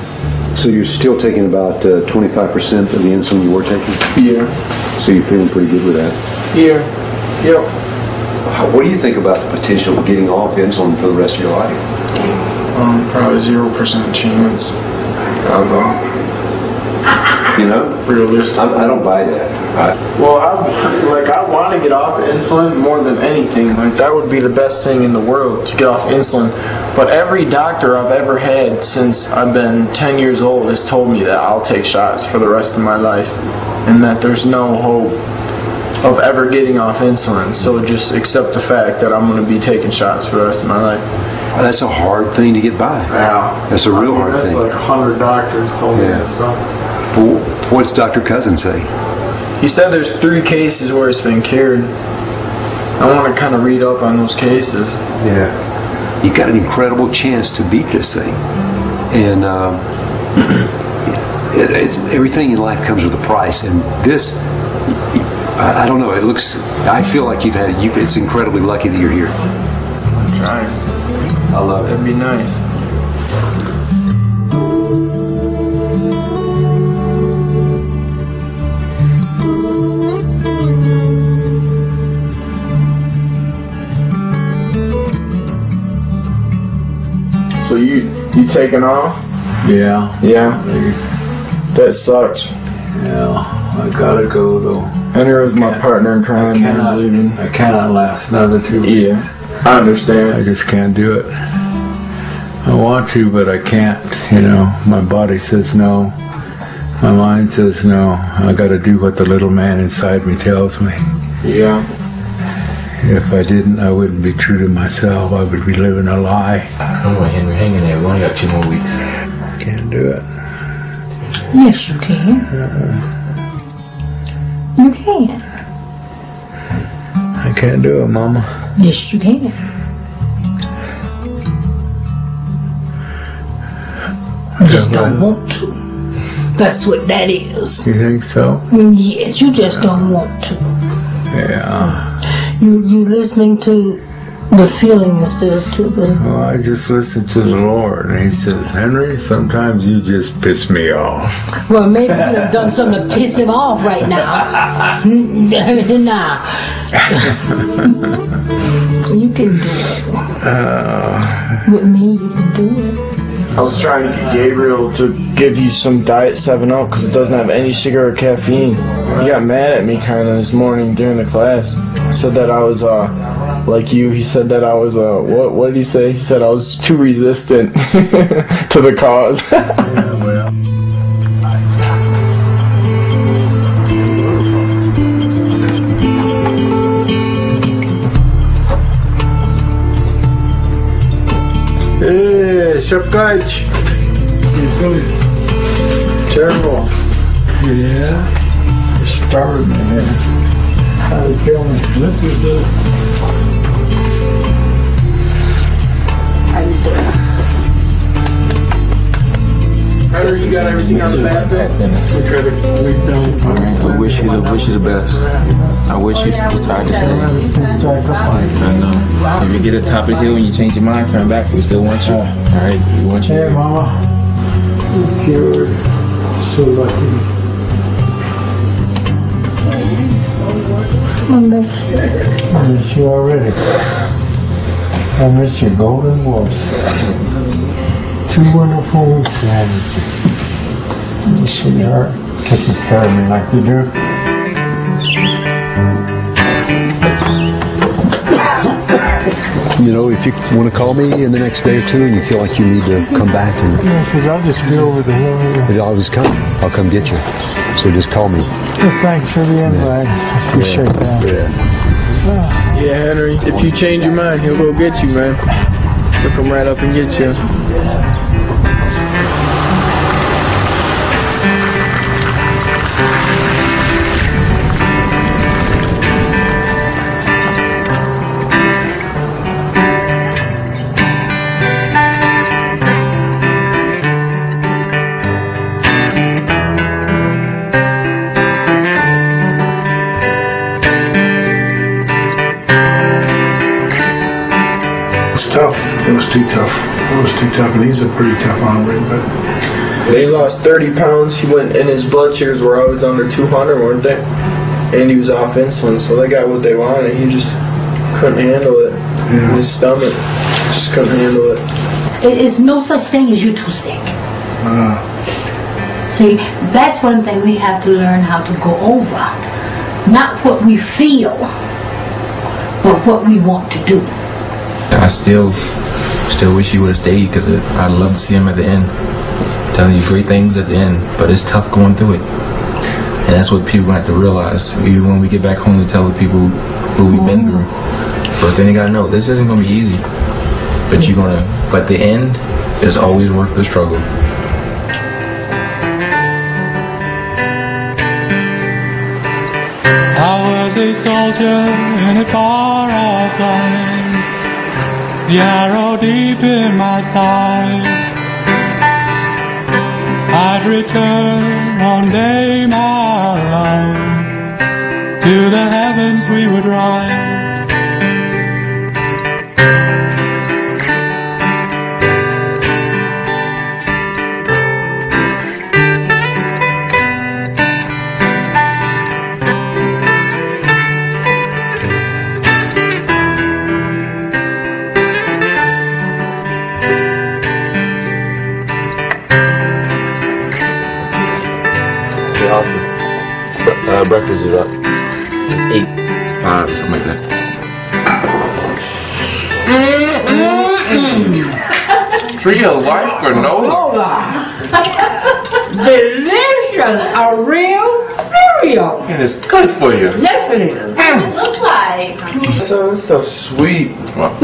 So you're still taking about 25% of the insulin you were taking? Yeah. So you're feeling pretty good with that? Yeah. Yep. What do you think about the potential of getting off insulin for the rest of your life? Probably 0% chance. I'll go. You know? Realistic. I don't buy that. I want to get off insulin more than anything. Like, that would be the best thing in the world, to get off insulin. But every doctor I've ever had since I've been 10 years old has told me that I'll take shots for the rest of my life, and that there's no hope of ever getting off insulin. So just accept the fact that I'm going to be taking shots for the rest of my life. That's a hard thing to get by. Yeah. That's a real hard thing. That's like 100 doctors told me that stuff. What's Dr. Cousin say? He said there's 3 cases where it's been cured. I want to kind of read up on those cases. Yeah. You got an incredible chance to beat this thing. And it's everything in life comes with a price. And this, I don't know, I feel like it's incredibly lucky that you're here. I'm trying. I love it. That'd be nice. You taking off? Yeah. Yeah. That sucks. Yeah. I gotta go though. Henry was my partner in crime. I cannot last another 2 weeks. Yeah. I understand. I just can't do it. I want to, but I can't. You know, my body says no. My mind says no. I gotta do what the little man inside me tells me. Yeah. If I didn't, I wouldn't be true to myself. I would be living a lie. Come on, Henry, hang in there. We only got 2 more weeks. Can't do it. Yes, you can. You can. I can't do it, Mama. Yes, you can. You just don't want to. That's what that is. You think so? Yes, you just don't want to. Yeah. You listening to the feeling instead of to the... Well, I just listen to the Lord, and He says, Henry, sometimes you just piss me off. Well, maybe you have done something to piss him off right now. Nah. You can do it. With me, you can do it. I was trying to get Gabriel to give you some Diet 7-Up because it doesn't have any sugar or caffeine. He got mad at me kind of this morning during the class. Said that I was, like you, he said that I was, what did he say? He said I was too resistant to the cause. Yeah, well. Шапкач. Terrible. Yeah. You're starving, man. How you feeling? Look at this. Ryder, you got everything on the map there? I wish you the best. I wish you decide to stay. And if you get to the top of the hill and you change your mind, turn back. We still want you. Alright, we want you. Hey, Mama. You're cured. So lucky. I miss you already. I miss your golden wolves. 2 wonderful weeks I had with you. Sweetheart, taking care of me like you do. You know, if you want to call me in the next day or two and you feel like you need to come back, and Yeah, because I'll just be over the hill here. I'll just come. I'll come get you. So just call me. Well, thanks for the invite. I appreciate that. Yeah, Henry, if you change your mind, he'll go get you, man. He'll come right up and get you. It's tough. It was too tough. It was too tough, and he's a pretty tough hombre, but... He lost 30 pounds. He went, and his blood sugars were always under 200, weren't they? And he was off insulin, so they got what they wanted. He just couldn't handle it. Yeah. His stomach just couldn't handle it. It's no such thing as you too sick. See, that's one thing we have to learn how to go over. Not what we feel, but what we want to do. I still wish he would have stayed because I'd love to see him at the end. Telling you great things at the end, but it's tough going through it. And that's what people have to realize. Even when we get back home, we tell the people what we've been through. But then you gotta know, this isn't gonna be easy. But but the end is always worth the struggle. I was a soldier in a far-off land, the arrow deep in my side. I'd return one day, my love, to the heavens we would ride. breakfast is up. It's 8:05, something like that. Trio life granola. Delicious, a real cereal. And it's good for you. Yes, it is. What does it look like? So that stuff's sweet. What?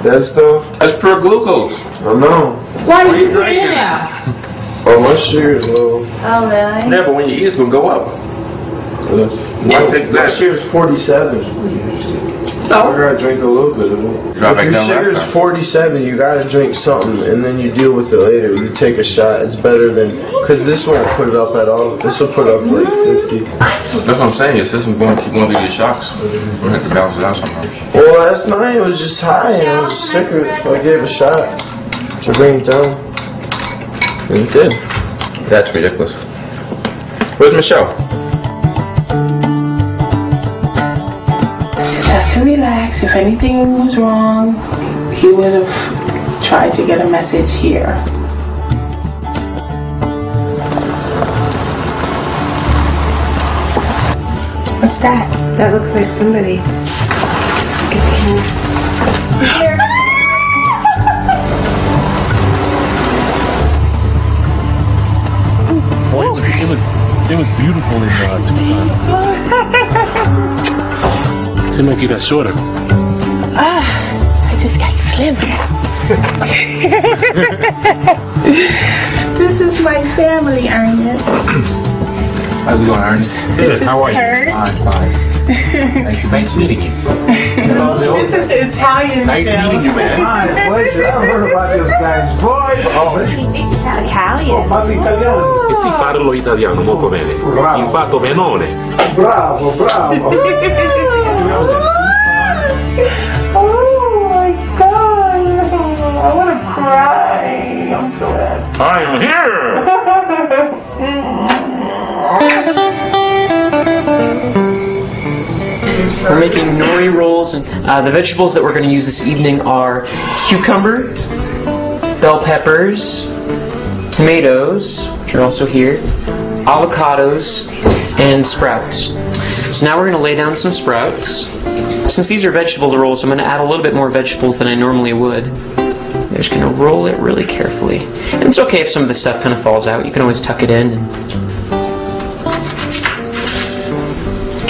That stuff? That's pure glucose. I know. What What are are you you drinking drinking? now? Oh, my sugar's low. Oh, really? Yeah, but when you eat, it's gonna go up. My sugar's 47. I gotta drink a little bit of it. Drop If back your down sugar's last 47, you gotta drink something, and then you deal with it later. You take a shot. It's better than, because this won't put it up at all. This will put up like 50. That's what I'm saying. Your system's going to keep going through these shocks. We're going to have to balance it out somehow. Well, last night it was just high, and I was sick of it, so I gave it a shot to bring it down. And it did. That's ridiculous. Where's Michelle? Just have to relax. If anything was wrong, he would have tried to get a message here. What's that? That looks like somebody. Here. Well, it was beautiful in Tucson. Seemed like you got shorter. I just got slimmer. This is my family, Ernest. How's it going, Ernest? Good. How are you? Fine. Nice meeting you. This is Italian. Nice meeting you, man. My pleasure. I heard about this guy's voice. Italian. E si parlo italiano molto bene. Impatto benone. Bravo, bravo. Oh my God! I want to cry. I'm so happy. I'm here. We're making nori rolls, and the vegetables that we're going to use this evening are cucumber, bell peppers, tomatoes, which are also here, avocados, and sprouts. So now we're going to lay down some sprouts. Since these are vegetable rolls, I'm going to add a little bit more vegetables than I normally would. I'm just going to roll it really carefully. And it's okay if some of the stuff kind of falls out. You can always tuck it in and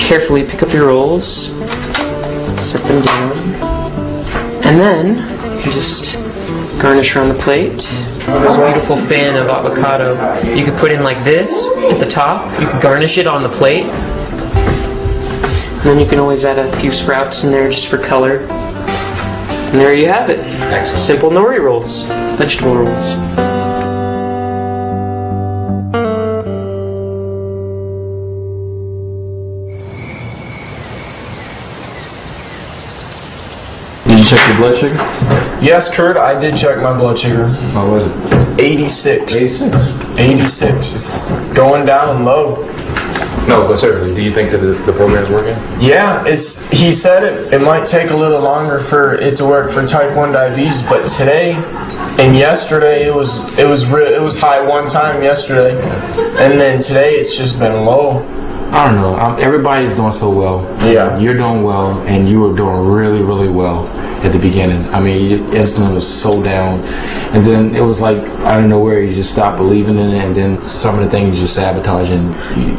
carefully pick up your rolls, set them down, and then you can just garnish around the plate. This beautiful fan of avocado. You could put in like this at the top. You could garnish it on the plate. And then you can always add a few sprouts in there just for color. And there you have it. Simple nori rolls, vegetable rolls. Did you check your blood sugar? Yes, Kurt, I did check my blood sugar. How was it? 86. 86. It's going down low. No, but seriously, do you think that the program is working? Yeah, he said it might take a little longer for it to work for type 1 diabetes, but today and yesterday it was high one time yesterday, and then today it's just been low. I don't know. Everybody's doing so well. Yeah. You're doing well, and you were doing really, really well at the beginning. I mean, your insulin was so down, and then it was like, I don't know where you just stopped believing in it, and then some of the things you're sabotaging.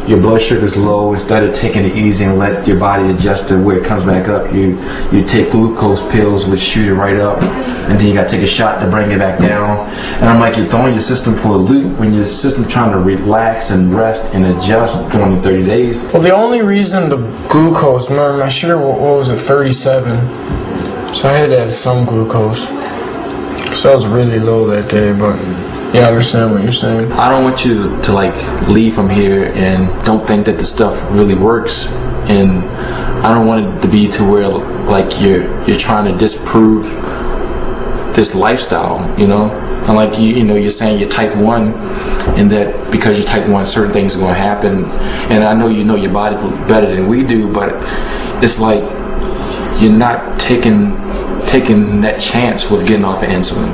Your blood sugar's low. Instead of taking it easy and let your body adjust to where it comes back up, you take glucose pills, which shoot it right up, and then you got to take a shot to bring it back down. And I'm like, you're throwing your system for a loop when your system's trying to relax and rest and adjust 20, 30 days. Well, the only reason the glucose, remember my sugar, what was it, 37? So I had to have some glucose. So I was really low that day, but yeah, I understand what you're saying. I don't want you to like leave from here and don't think that the stuff really works, and I don't want it to be to where like you're trying to disprove this lifestyle, you know. And like you're saying you're type 1, and that because you're type 1, certain things are going to happen. And I know you know your body better than we do, but it's like you're not taking taking that chance with getting off of insulin?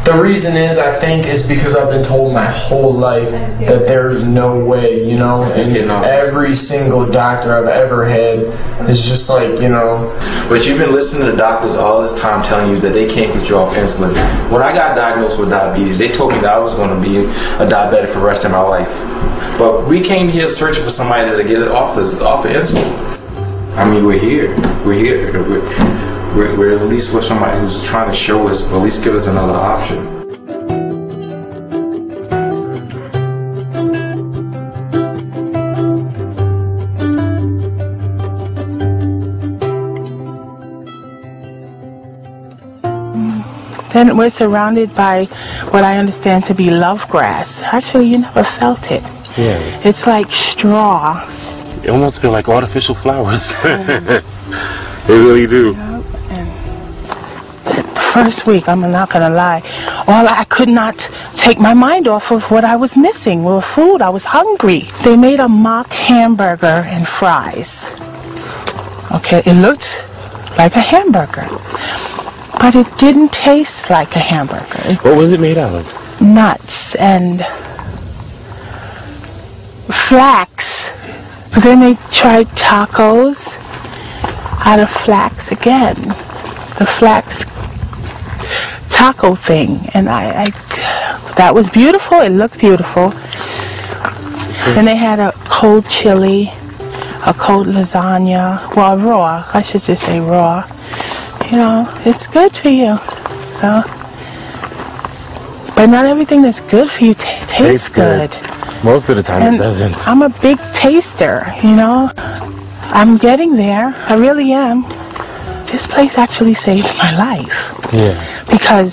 The reason is, I think, is because I've been told my whole life that there's no way, you know, and every single doctor I've ever had is just like, you know. But you've been listening to doctors all this time telling you that they can't get you off insulin. When I got diagnosed with diabetes, they told me that I was going to be a diabetic for the rest of my life. But we came here searching for somebody to get it off of insulin. I mean, we're here. We're at least with somebody who's trying to show us, or at least give us another option. Then we're surrounded by what I understand to be love grass. Actually, you never felt it. Yeah. It's like straw. It almost feel like artificial flowers. They really do. First week, I'm not gonna lie, I could not take my mind off of what I was missing with food. I was hungry. They made a mock hamburger and fries. Okay, it looked like a hamburger, but it didn't taste like a hamburger. What was it made out of? Nuts and flax. Then they tried tacos out of flax again. The flax taco thing, and that was beautiful. It looked beautiful. And they had a cold chili, a cold lasagna, well, raw. I should just say raw. You know, it's good for you. So, but not everything that's good for you tastes good. Most of the time it doesn't. I'm a big taster, you know. I'm getting there. I really am. This place actually saved my life. Yeah. Because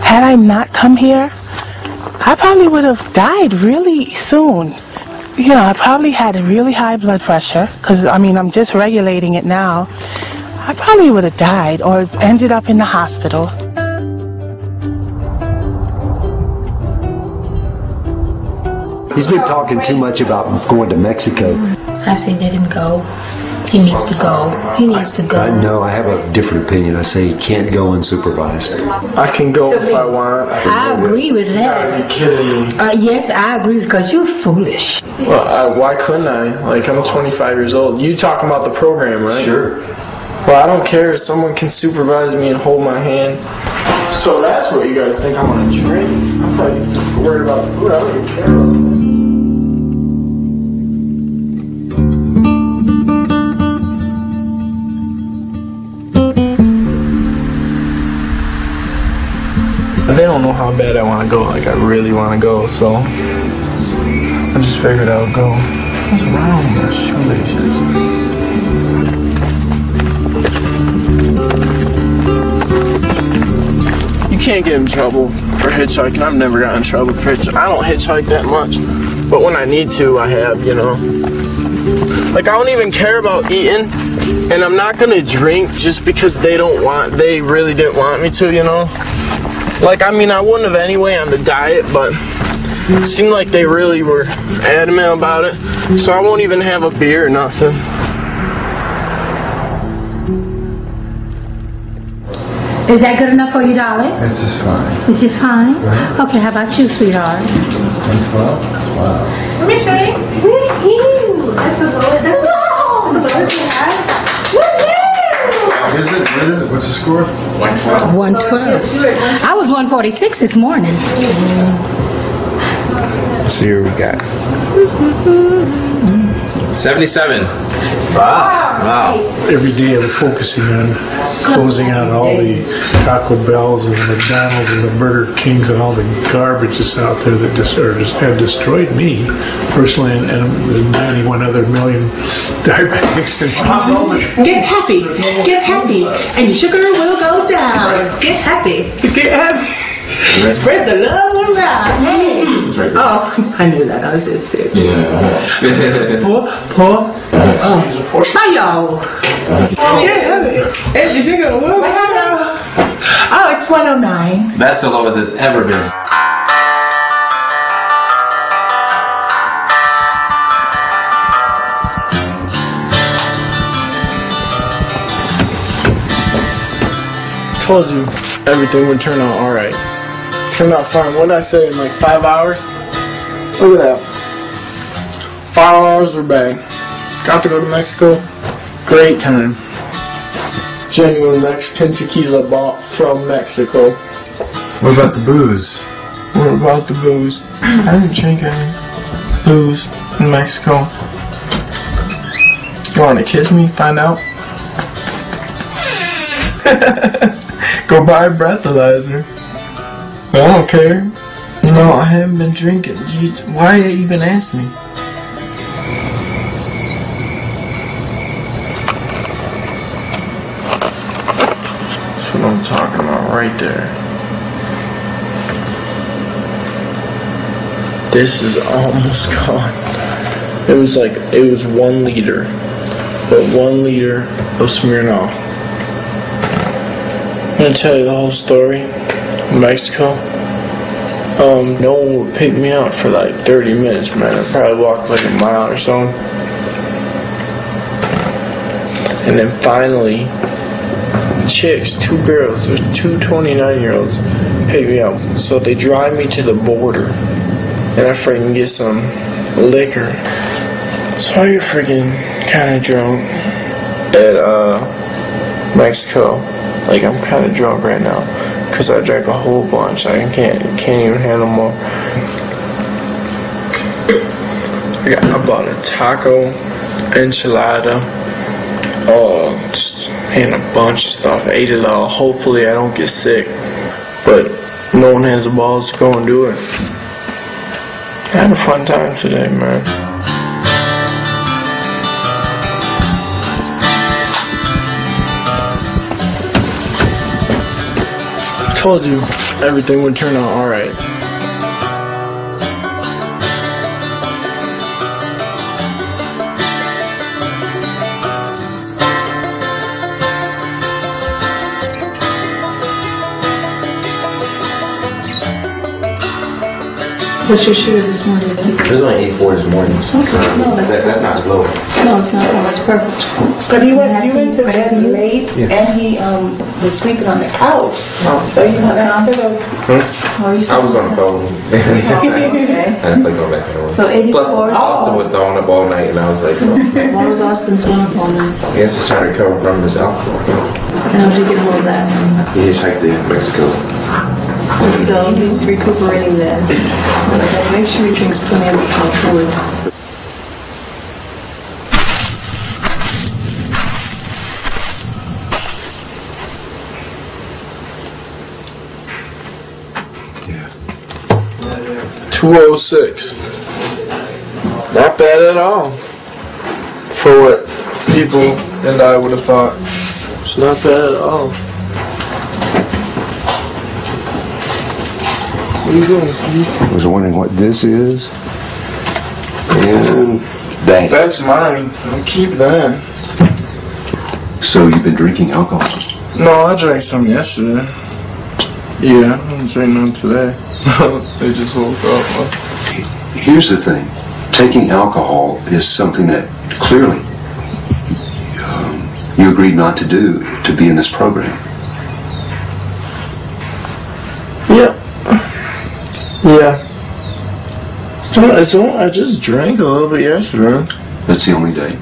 had I not come here, I probably would have died really soon. You know, I probably had a really high blood pressure, because, I mean, I'm just regulating it now. I probably would have died or ended up in the hospital. He's been talking too much about going to Mexico. I say let him go. He needs to go. He needs to go. No, I have a different opinion. I say he can't go unsupervised. I can go if I want. I agree with that. Are you kidding me? Yes, I agree because you're foolish. Well, why couldn't I? Like, I'm 25 years old. You talking about the program, right? Sure. Well, I don't care if someone can supervise me and hold my hand. So that's what you guys think I'm going to drink? I'm probably worried about the food. I don't even care about it. They don't know how bad I want to go, like I really want to go, so I just figured I would go. What's wrong with their shoelaces? You can't get in trouble for hitchhiking. I've never gotten in trouble for hitchhiking. I don't hitchhike that much, but when I need to, I have, you know. Like, I don't even care about eating, and I'm not gonna drink just because they really didn't want me to, you know. Like, I mean, I wouldn't have anyway on the diet, but it seemed like they really were adamant about it, so I won't even have a beer or nothing. Is that good enough for you, darling? It's just fine. It's just fine? Right. Okay, how about you, sweetheart? 12? Wow. Let me see. Woo-hoo! That's the lowest. That's the lowest you have. Woo-hoo! What is it? What's the score? 112. 112. I was 146 this morning. Let's see what we got. 77. Wow. Every day I'm focusing on closing out all the Taco Bells and the McDonald's and the Burger Kings and all the garbage that's out there that just have destroyed me personally and the 91 other million diabetics. Get happy. Get happy. And your sugar will go down. Get happy. Get happy. Spread the love around. Right. Oh, I knew that. I was just sick. Yeah. Poor. Hiyo. It's your sugar. Oh, it's 109. That's the lowest it's ever been. Told you everything would turn out alright. Turned out fine. What did I say, in like 5 hours? Look at that. 5 hours, we're back. Got to go to Mexico. Great time. Genuine Mexican tequila bought from Mexico. What about the booze? What about the booze? I didn't drink any booze in Mexico. You want to kiss me? Find out? Go buy a breathalyzer. I don't care. No, I haven't been drinking. Why even ask me? That's what I'm talking about right there. This is almost gone. It was 1 liter. But 1 liter of Smirnoff. I'm gonna tell you the whole story. In Mexico. No one would pick me up for like 30 minutes, man. I probably walked like a mile or so. And then finally, chicks, 2 girls, there's 2 29-year-olds, pick me up. So they drive me to the border, and I freaking get some liquor. So you're freaking kind of drunk at Mexico. Like, I'm kind of drunk right now because I drank a whole bunch. I can't even handle more. I bought a taco, enchilada, and a bunch of stuff. I ate it all. Hopefully I don't get sick, but no one has the balls to go and do it. I had a fun time today, man. Told you everything would turn out alright. What's your sugar this morning? This is only 8.4 this morning. Okay, no, That's not slow. No, it's not. No, it's perfect. But he went to bed late, and he was sleeping on the couch. So you went out there. I was on the phone. I had to go back and forth. So 84. Plus, Austin was throwing up all night, and I was like, Why was Austin throwing up all night? I guess he's trying to recover from his alcohol. And how did you get hold of that? He hitchhiked to Mexico. So he's recuperating then. Make sure he drinks plenty of fluids. Yeah. 206. Not bad at all. For what people and I would have thought. It's not bad at all. What are you doing? I was wondering what this is. And dang. That's mine. I'll keep that. So you've been drinking alcohol? No, I drank some yesterday. Yeah, I didn't drink none today. They just woke up. Here's the thing. Taking alcohol is something that clearly you agreed not to do to be in this program. Yeah. Yeah. I just drank a little bit yesterday. That's the only day?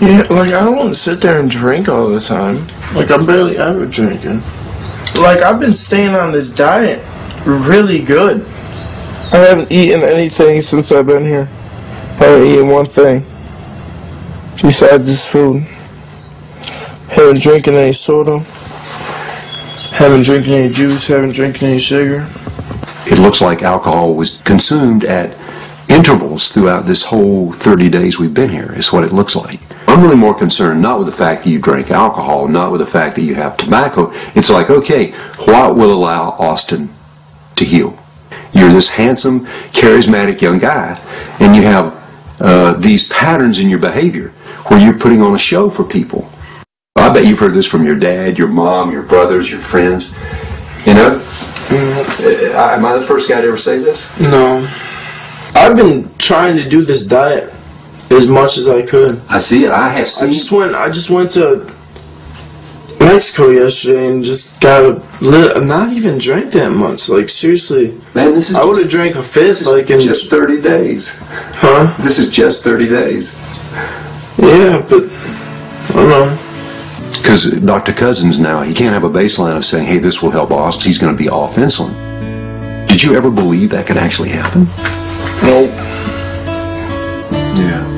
Yeah, like I don't want to sit there and drink all the time. Like I'm barely ever drinking. Like I've been staying on this diet really good. I haven't eaten anything since I've been here. I haven't eaten one thing besides this food. Haven't drinking any soda. Haven't drinking any juice. Haven't drinking any sugar. It looks like alcohol was consumed at intervals throughout this whole 30 days we've been here, is what it looks like. I'm really more concerned not with the fact that you drank alcohol, not with the fact that you have tobacco. It's like, okay, what will allow Austin to heal? You're this handsome, charismatic young guy, and you have these patterns in your behavior where you're putting on a show for people. I bet you've heard this from your dad, your mom, your brothers, your friends. You know? Am I the first guy to ever say this? No. I've been trying to do this diet as much as I could. I see it. I have seen. I just went to Mexico yesterday and just not even drank that much. Like, seriously, man, this is I would have drank a fifth, like, in just 30 days. Huh? This is just 30 days. Yeah, but I don't know. Because Dr. Cousins now, he can't have a baseline of saying, hey, this will help Austin. He's going to be off insulin. Did you ever believe that could actually happen? Nope. Yeah.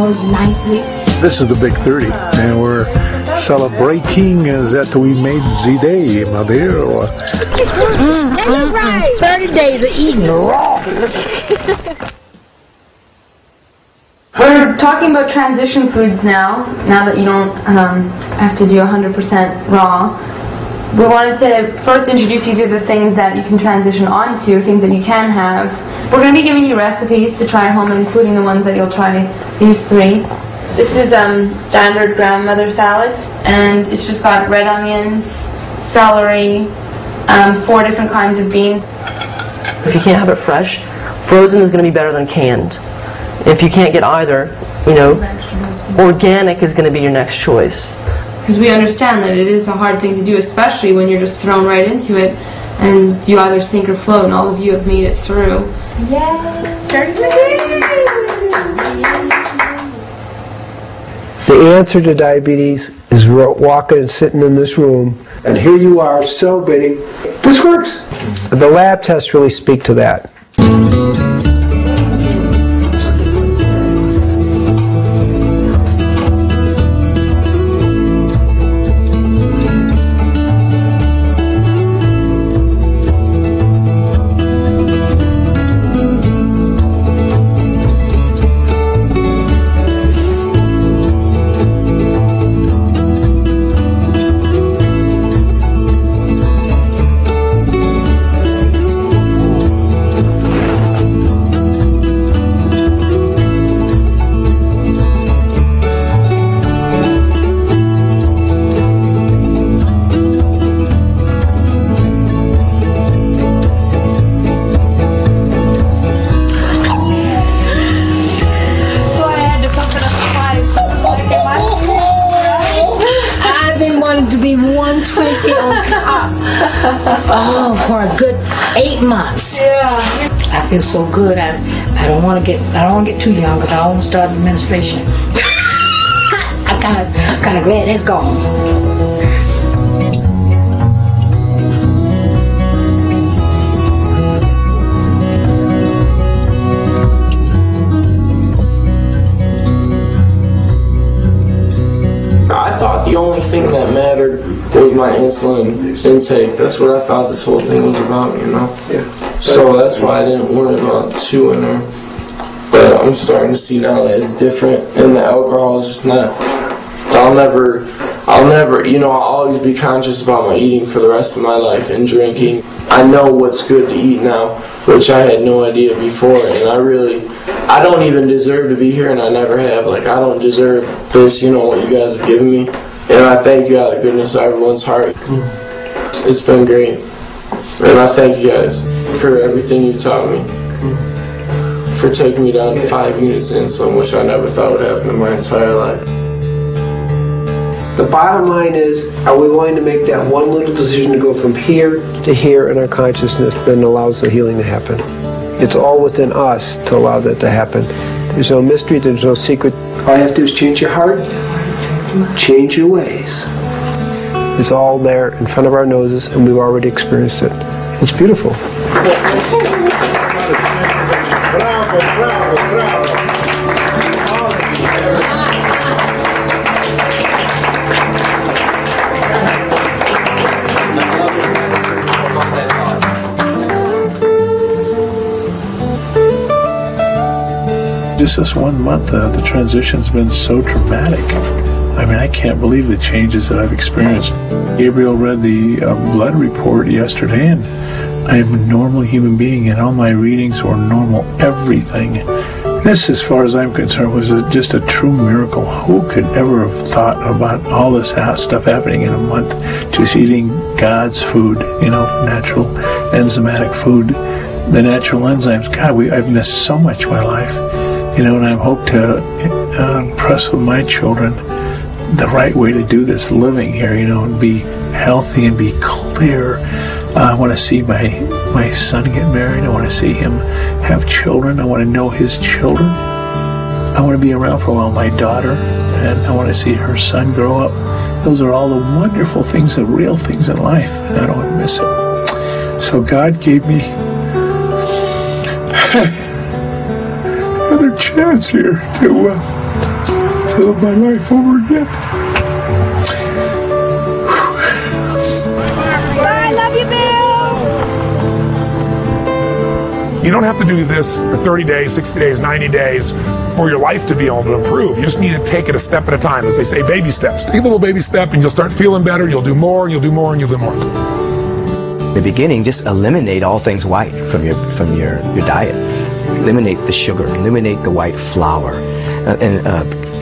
Nicely. This is the big 30, and we're celebrating that we made the day, my dear. Right. 30 days of eating raw. We're talking about transition foods now that you don't have to do 100% raw. We wanted to first introduce you to the things that you can transition onto, things that you can have. We're going to be giving you recipes to try at home, including the ones that you'll try, these 3. This is standard grandmother salad, and it's just got red onions, celery, 4 different kinds of beans. If you can't have it fresh, frozen is going to be better than canned. If you can't get either, organic is going to be your next choice. Because we understand that it is a hard thing to do, especially when you're just thrown right into it, and you either sink or float, and all of you have made it through. The answer to diabetes is walking and sitting in this room, and here you are celebrating. This works. The lab tests really speak to that. For a good 8 months. Yeah. I feel so good. I don't want to get too young because I almost started menstruation. I'm kind of glad that's gone. I thought the only thing that mattered was my insulin intake. That's what I thought this whole thing was about, Yeah. So that's why I didn't worry about chewing her. But I'm starting to see now that it's different, and the alcohol is just not. I'll never, I'll always be conscious about my eating for the rest of my life and drinking. I know what's good to eat now, which I had no idea before, and I don't even deserve to be here, and I never have. Like, I don't deserve this, what you guys have given me. And I thank you out of the goodness of everyone's heart. It's been great. And I thank you guys for everything you've taught me. For taking me down to 5 units of insulin, which I never thought would happen in my entire life. The bottom line is, are we willing to make that one little decision to go from here to here in our consciousness that allows the healing to happen? It's all within us to allow that to happen. There's no mystery, there's no secret. All you have to do is change your heart, change your ways. It's all there in front of our noses, and we've already experienced it. It's beautiful. Bravo, bravo, bravo. just this 1 month, the transition's been so dramatic. I mean, I can't believe the changes that I've experienced. Gabriel read the blood report yesterday, and I am a normal human being, and all my readings were normal, everything. This, as far as I'm concerned, was just a true miracle. Who could ever have thought about all this stuff happening in a month? Just eating God's food, you know, natural, enzymatic food, the natural enzymes. God, I've missed so much in my life, you know, and I hope to impress with my children the right way to do this living here, you know, and be healthy and be clear. I want to see my son get married. I want to see him have children. I want to know his children. I want to be around for a while, my daughter, and I want to see her son grow up. Those are all the wonderful things, the real things in life, and I don't want to miss it. So God gave me another chance here to live my life over again. I love you, Bill. You don't have to do this for 30 days, 60 days, 90 days for your life to be able to improve. You just need to take it a step at a time. As they say, baby steps. Take a little baby step and you'll start feeling better. You'll do more, and you'll do more, and you'll do more. In the beginning, just eliminate all things white from your diet. Eliminate the sugar, eliminate the white flour.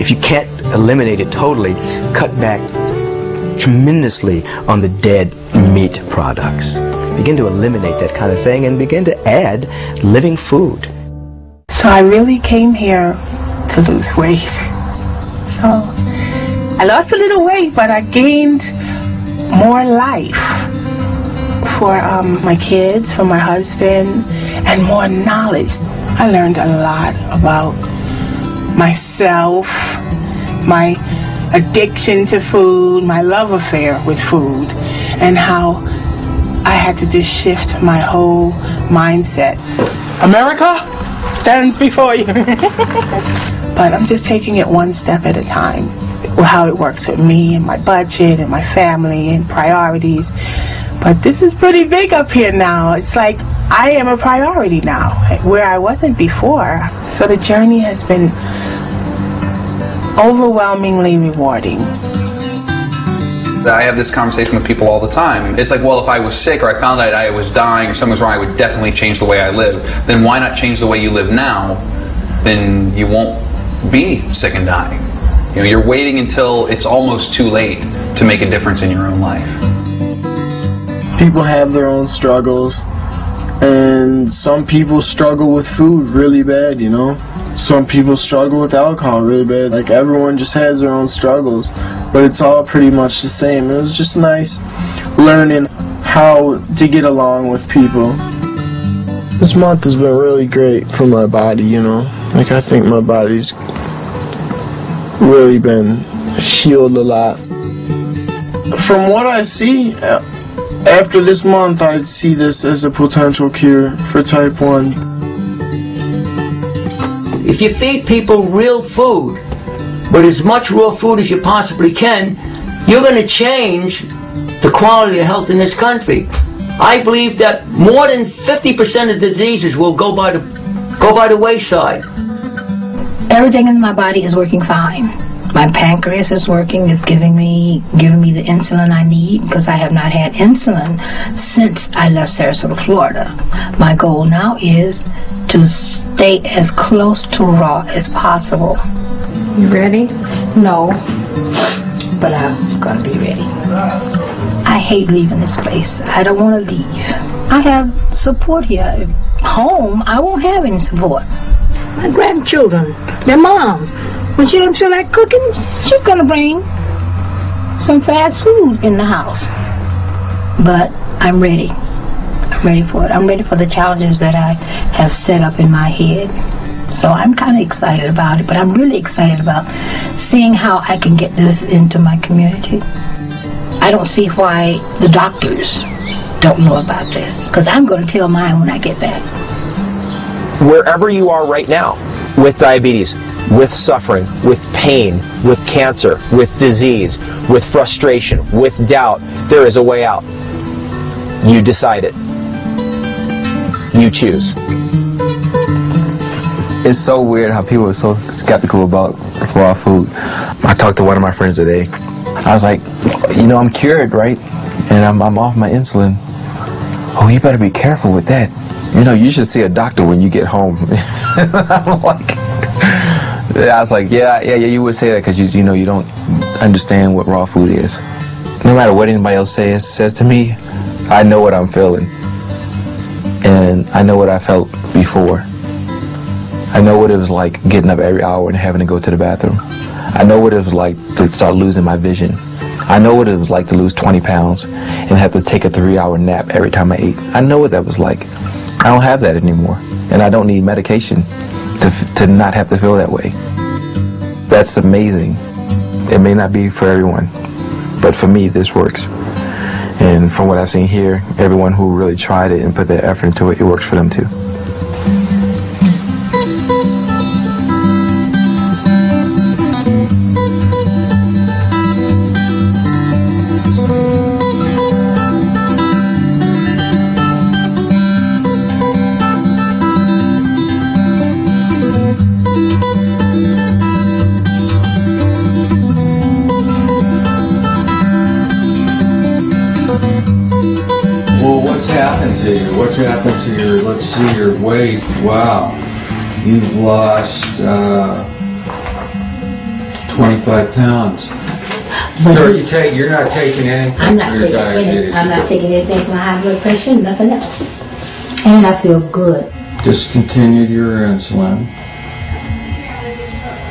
If you can't eliminate it totally, cut back tremendously on the dead meat products. Begin to eliminate that kind of thing and begin to add living food. So I really came here to lose weight. So I lost a little weight, but I gained more life for my kids, for my husband, and more knowledge. I learned a lot about myself, my addiction to food, my love affair with food, and how I had to just shift my whole mindset. America stands before you. But I'm just taking it one step at a time. How it works with me and my budget and my family and priorities. But this is pretty big up here now. It's like I am a priority now, where I wasn't before. So the journey has been overwhelmingly rewarding. I have this conversation with people all the time. It's like, well, if I was sick or I found out I was dying or something was wrong, I would definitely change the way I live. Then why not change the way you live now? Then you won't be sick and dying. You know, you're waiting until it's almost too late to make a difference in your own life. People have their own struggles, and some people struggle with food really bad, you know. Some people struggle with alcohol really bad. Like, everyone just has their own struggles, but it's all pretty much the same. It was just nice learning how to get along with people. This month has been really great for my body, you know. Like, I think my body's really been healed a lot. From what I see, after this month, I see this as a potential cure for type 1. If you feed people real food, but as much raw food as you possibly can, you're going to change the quality of health in this country. I believe that more than 50% of diseases will go by the wayside. Everything in my body is working fine. My pancreas is working. It's giving me the insulin I need, because I have not had insulin since I left Sarasota, Florida. My goal now is to stay as close to raw as possible. You ready? No, but I'm gonna be ready. I hate leaving this place. I don't want to leave. I have support here. Home, I won't have any support. My grandchildren, their mom, when she don't feel like cooking, she's gonna bring some fast food in the house. But I'm ready. I'm ready for it. I'm ready for the challenges that I have set up in my head. So I'm kind of excited about it, but I'm really excited about seeing how I can get this into my community. I don't see why the doctors don't know about this, because I'm going to tell mine when I get back. Wherever you are right now, with diabetes, with suffering, with pain, with cancer, with disease, with frustration, with doubt, there is a way out. You decide it. You choose. It's so weird how people are so skeptical about raw food. I talked to one of my friends today. I was like, you know, I'm cured, right? And I'm off my insulin. Oh, you better be careful with that. You know, you should see a doctor when you get home. I'm like, I was like, yeah, you would say that because you know you don't understand what raw food is. No matter what anybody else says to me, I know what I'm feeling, and I know what I felt before. I know what it was like getting up every hour and having to go to the bathroom. I know what it was like to start losing my vision. I know what it was like to lose 20 pounds and have to take a 3-hour nap every time I ate. I know what that was like. I don't have that anymore, and I don't need medication to not have to feel that way. That's amazing. It may not be for everyone, but for me, this works. And from what I've seen here, everyone who really tried it and put their effort into it, it works for them too. What's happened to your, let's see, your weight? Wow. You've lost 25 pounds. So you're not taking anything I'm not for your diabetes? I'm not taking anything for my high blood pressure, nothing else. And I feel good. Discontinued your insulin.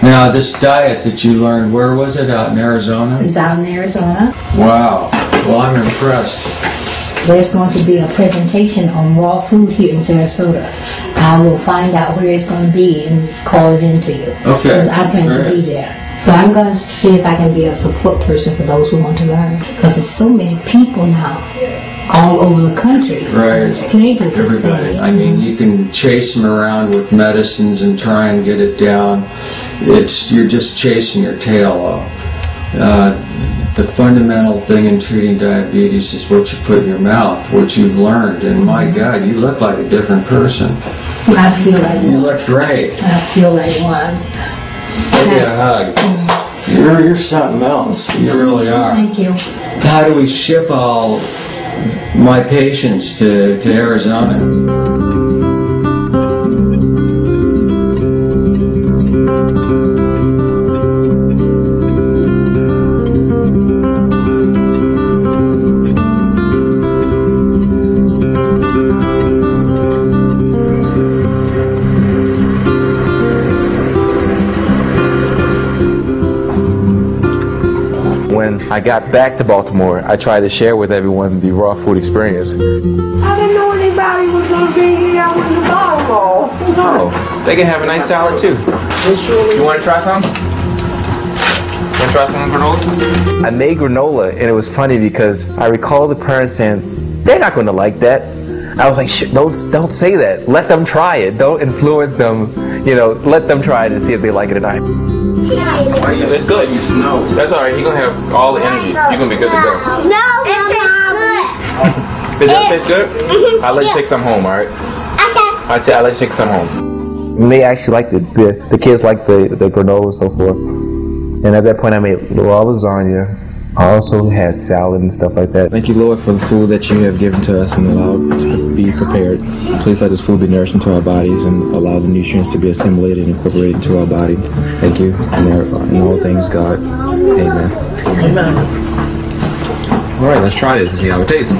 Now, this diet that you learned, where was it? Out in Arizona? It's out in Arizona. Wow. Well, I'm impressed. There's going to be a presentation on raw food here in Sarasota. I will find out where it's going to be and call it into you. Okay. I plan to be there. So I'm going to see if I can be a support person for those who want to learn. Because there's so many people now all over the country. Right. Plagued with this Everybody. thing. I mean, you can chase them around with medicines and try and get it down. You're just chasing your tail off. The fundamental thing in treating diabetes is what you put in your mouth, what you've learned. And my God, you look like a different person. I feel like you look great. I feel like one. Give me a hug. You're something else. You really are. Thank you. How do we ship all my patients to Arizona? I got back to Baltimore, I tried to share with everyone the raw food experience. I didn't know anybody was going to be here with the bottle. Oh, they can have a nice salad too. You want to try some? Want to try some granola? I made granola, and it was funny because I recall the parents saying, they're not going to like that. I was like, shit, don't say that. Let them try it. Don't influence them. You know, let them try it and see if they like it or not. It's good. No. That's alright. You're going to have all the energy. You're going to be good to go. No, it tastes good. Does that taste good? I'll let you take some home, alright? Okay. I'll let you take some home. And they actually liked it. The kids liked the granola and so forth. And at that point I made raw lasagna. I also had salad and stuff like that. Thank you, Lord, for the food that you have given to us and allowed to be prepared. Please let this food be nourished into our bodies and allow the nutrients to be assimilated and incorporated into our body. Thank you. In all things, God. Amen. Amen. All right, let's try this and see how it tastes.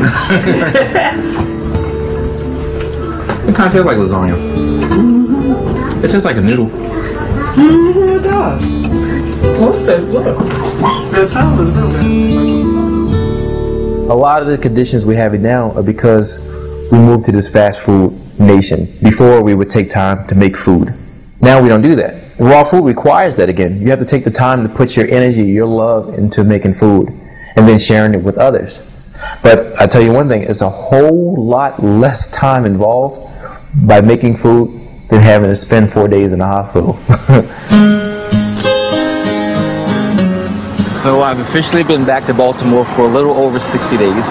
It kind of tastes like lasagna. It tastes like a noodle. It does. Well, it tastes good. It sounds good. A lot of the conditions we have now are because we moved to this fast food nation. Before, we would take time to make food. Now we don't do that. Raw food requires that again. You have to take the time to put your energy, your love into making food and then sharing it with others. But I tell you one thing, it's a whole lot less time involved by making food than having to spend 4 days in the hospital. So I've officially been back to Baltimore for a little over 60 days.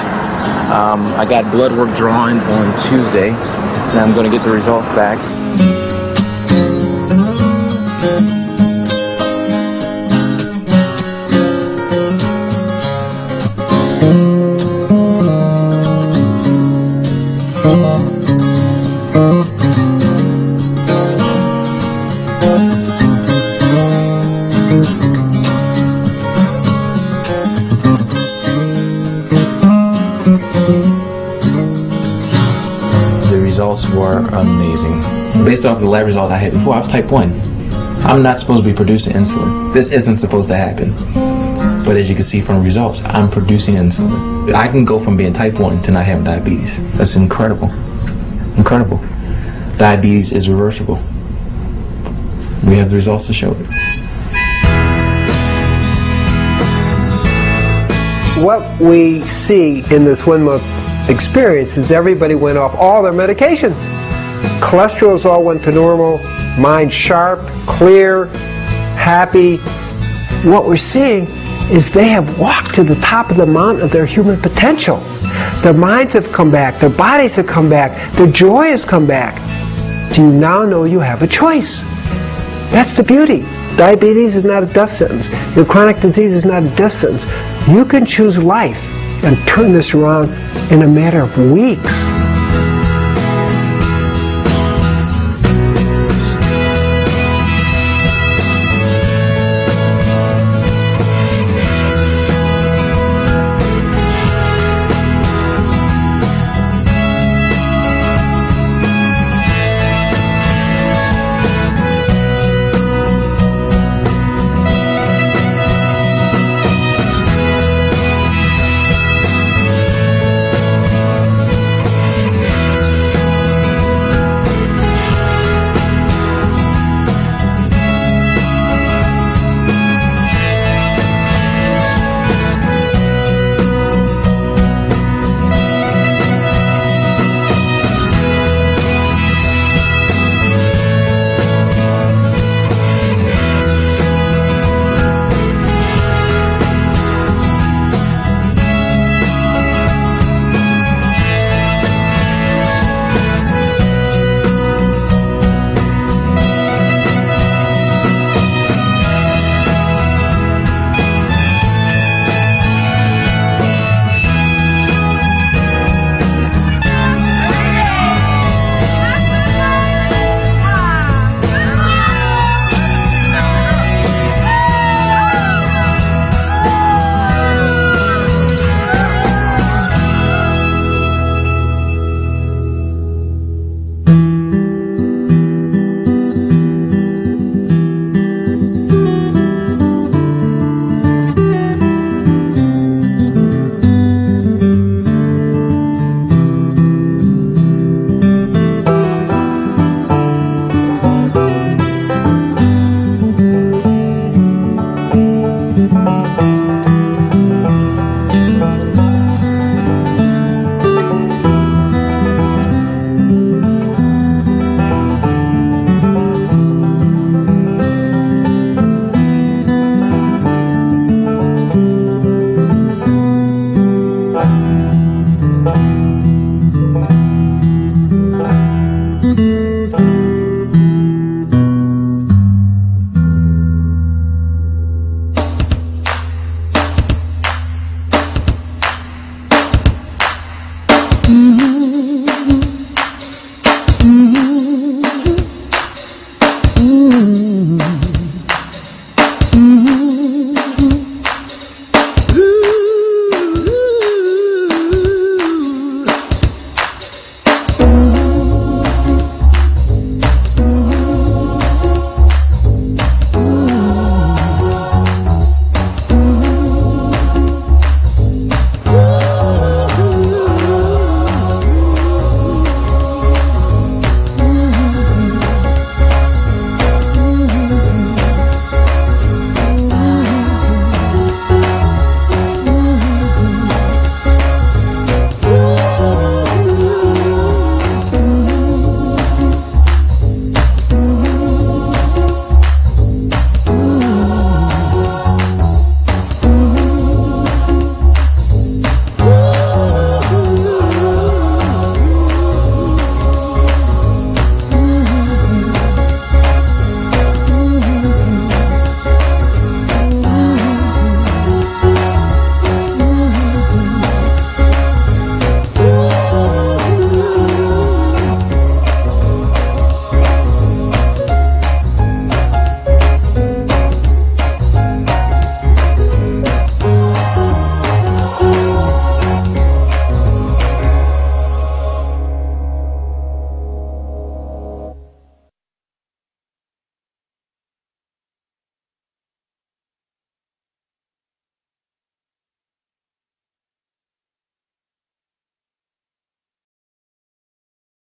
I got blood work drawn on Tuesday, and I'm going to get the results back. The results were amazing. Based off the lab result I had before, I was type 1. I'm not supposed to be producing insulin. This isn't supposed to happen. But as you can see from the results, I'm producing insulin. I can go from being type 1 to not having diabetes. That's incredible. Incredible. Diabetes is reversible. We have the results to show it. What we see in this 1 month experience is everybody went off all their medications. Cholesterols all went to normal, mind sharp, clear, happy. What we're seeing is they have walked to the top of the mountain of their human potential. Their minds have come back, their bodies have come back, their joy has come back. Do you now know you have a choice? That's the beauty. Diabetes is not a death sentence. Your chronic disease is not a death sentence. You can choose life and turn this around in a matter of weeks. Mm-hmm.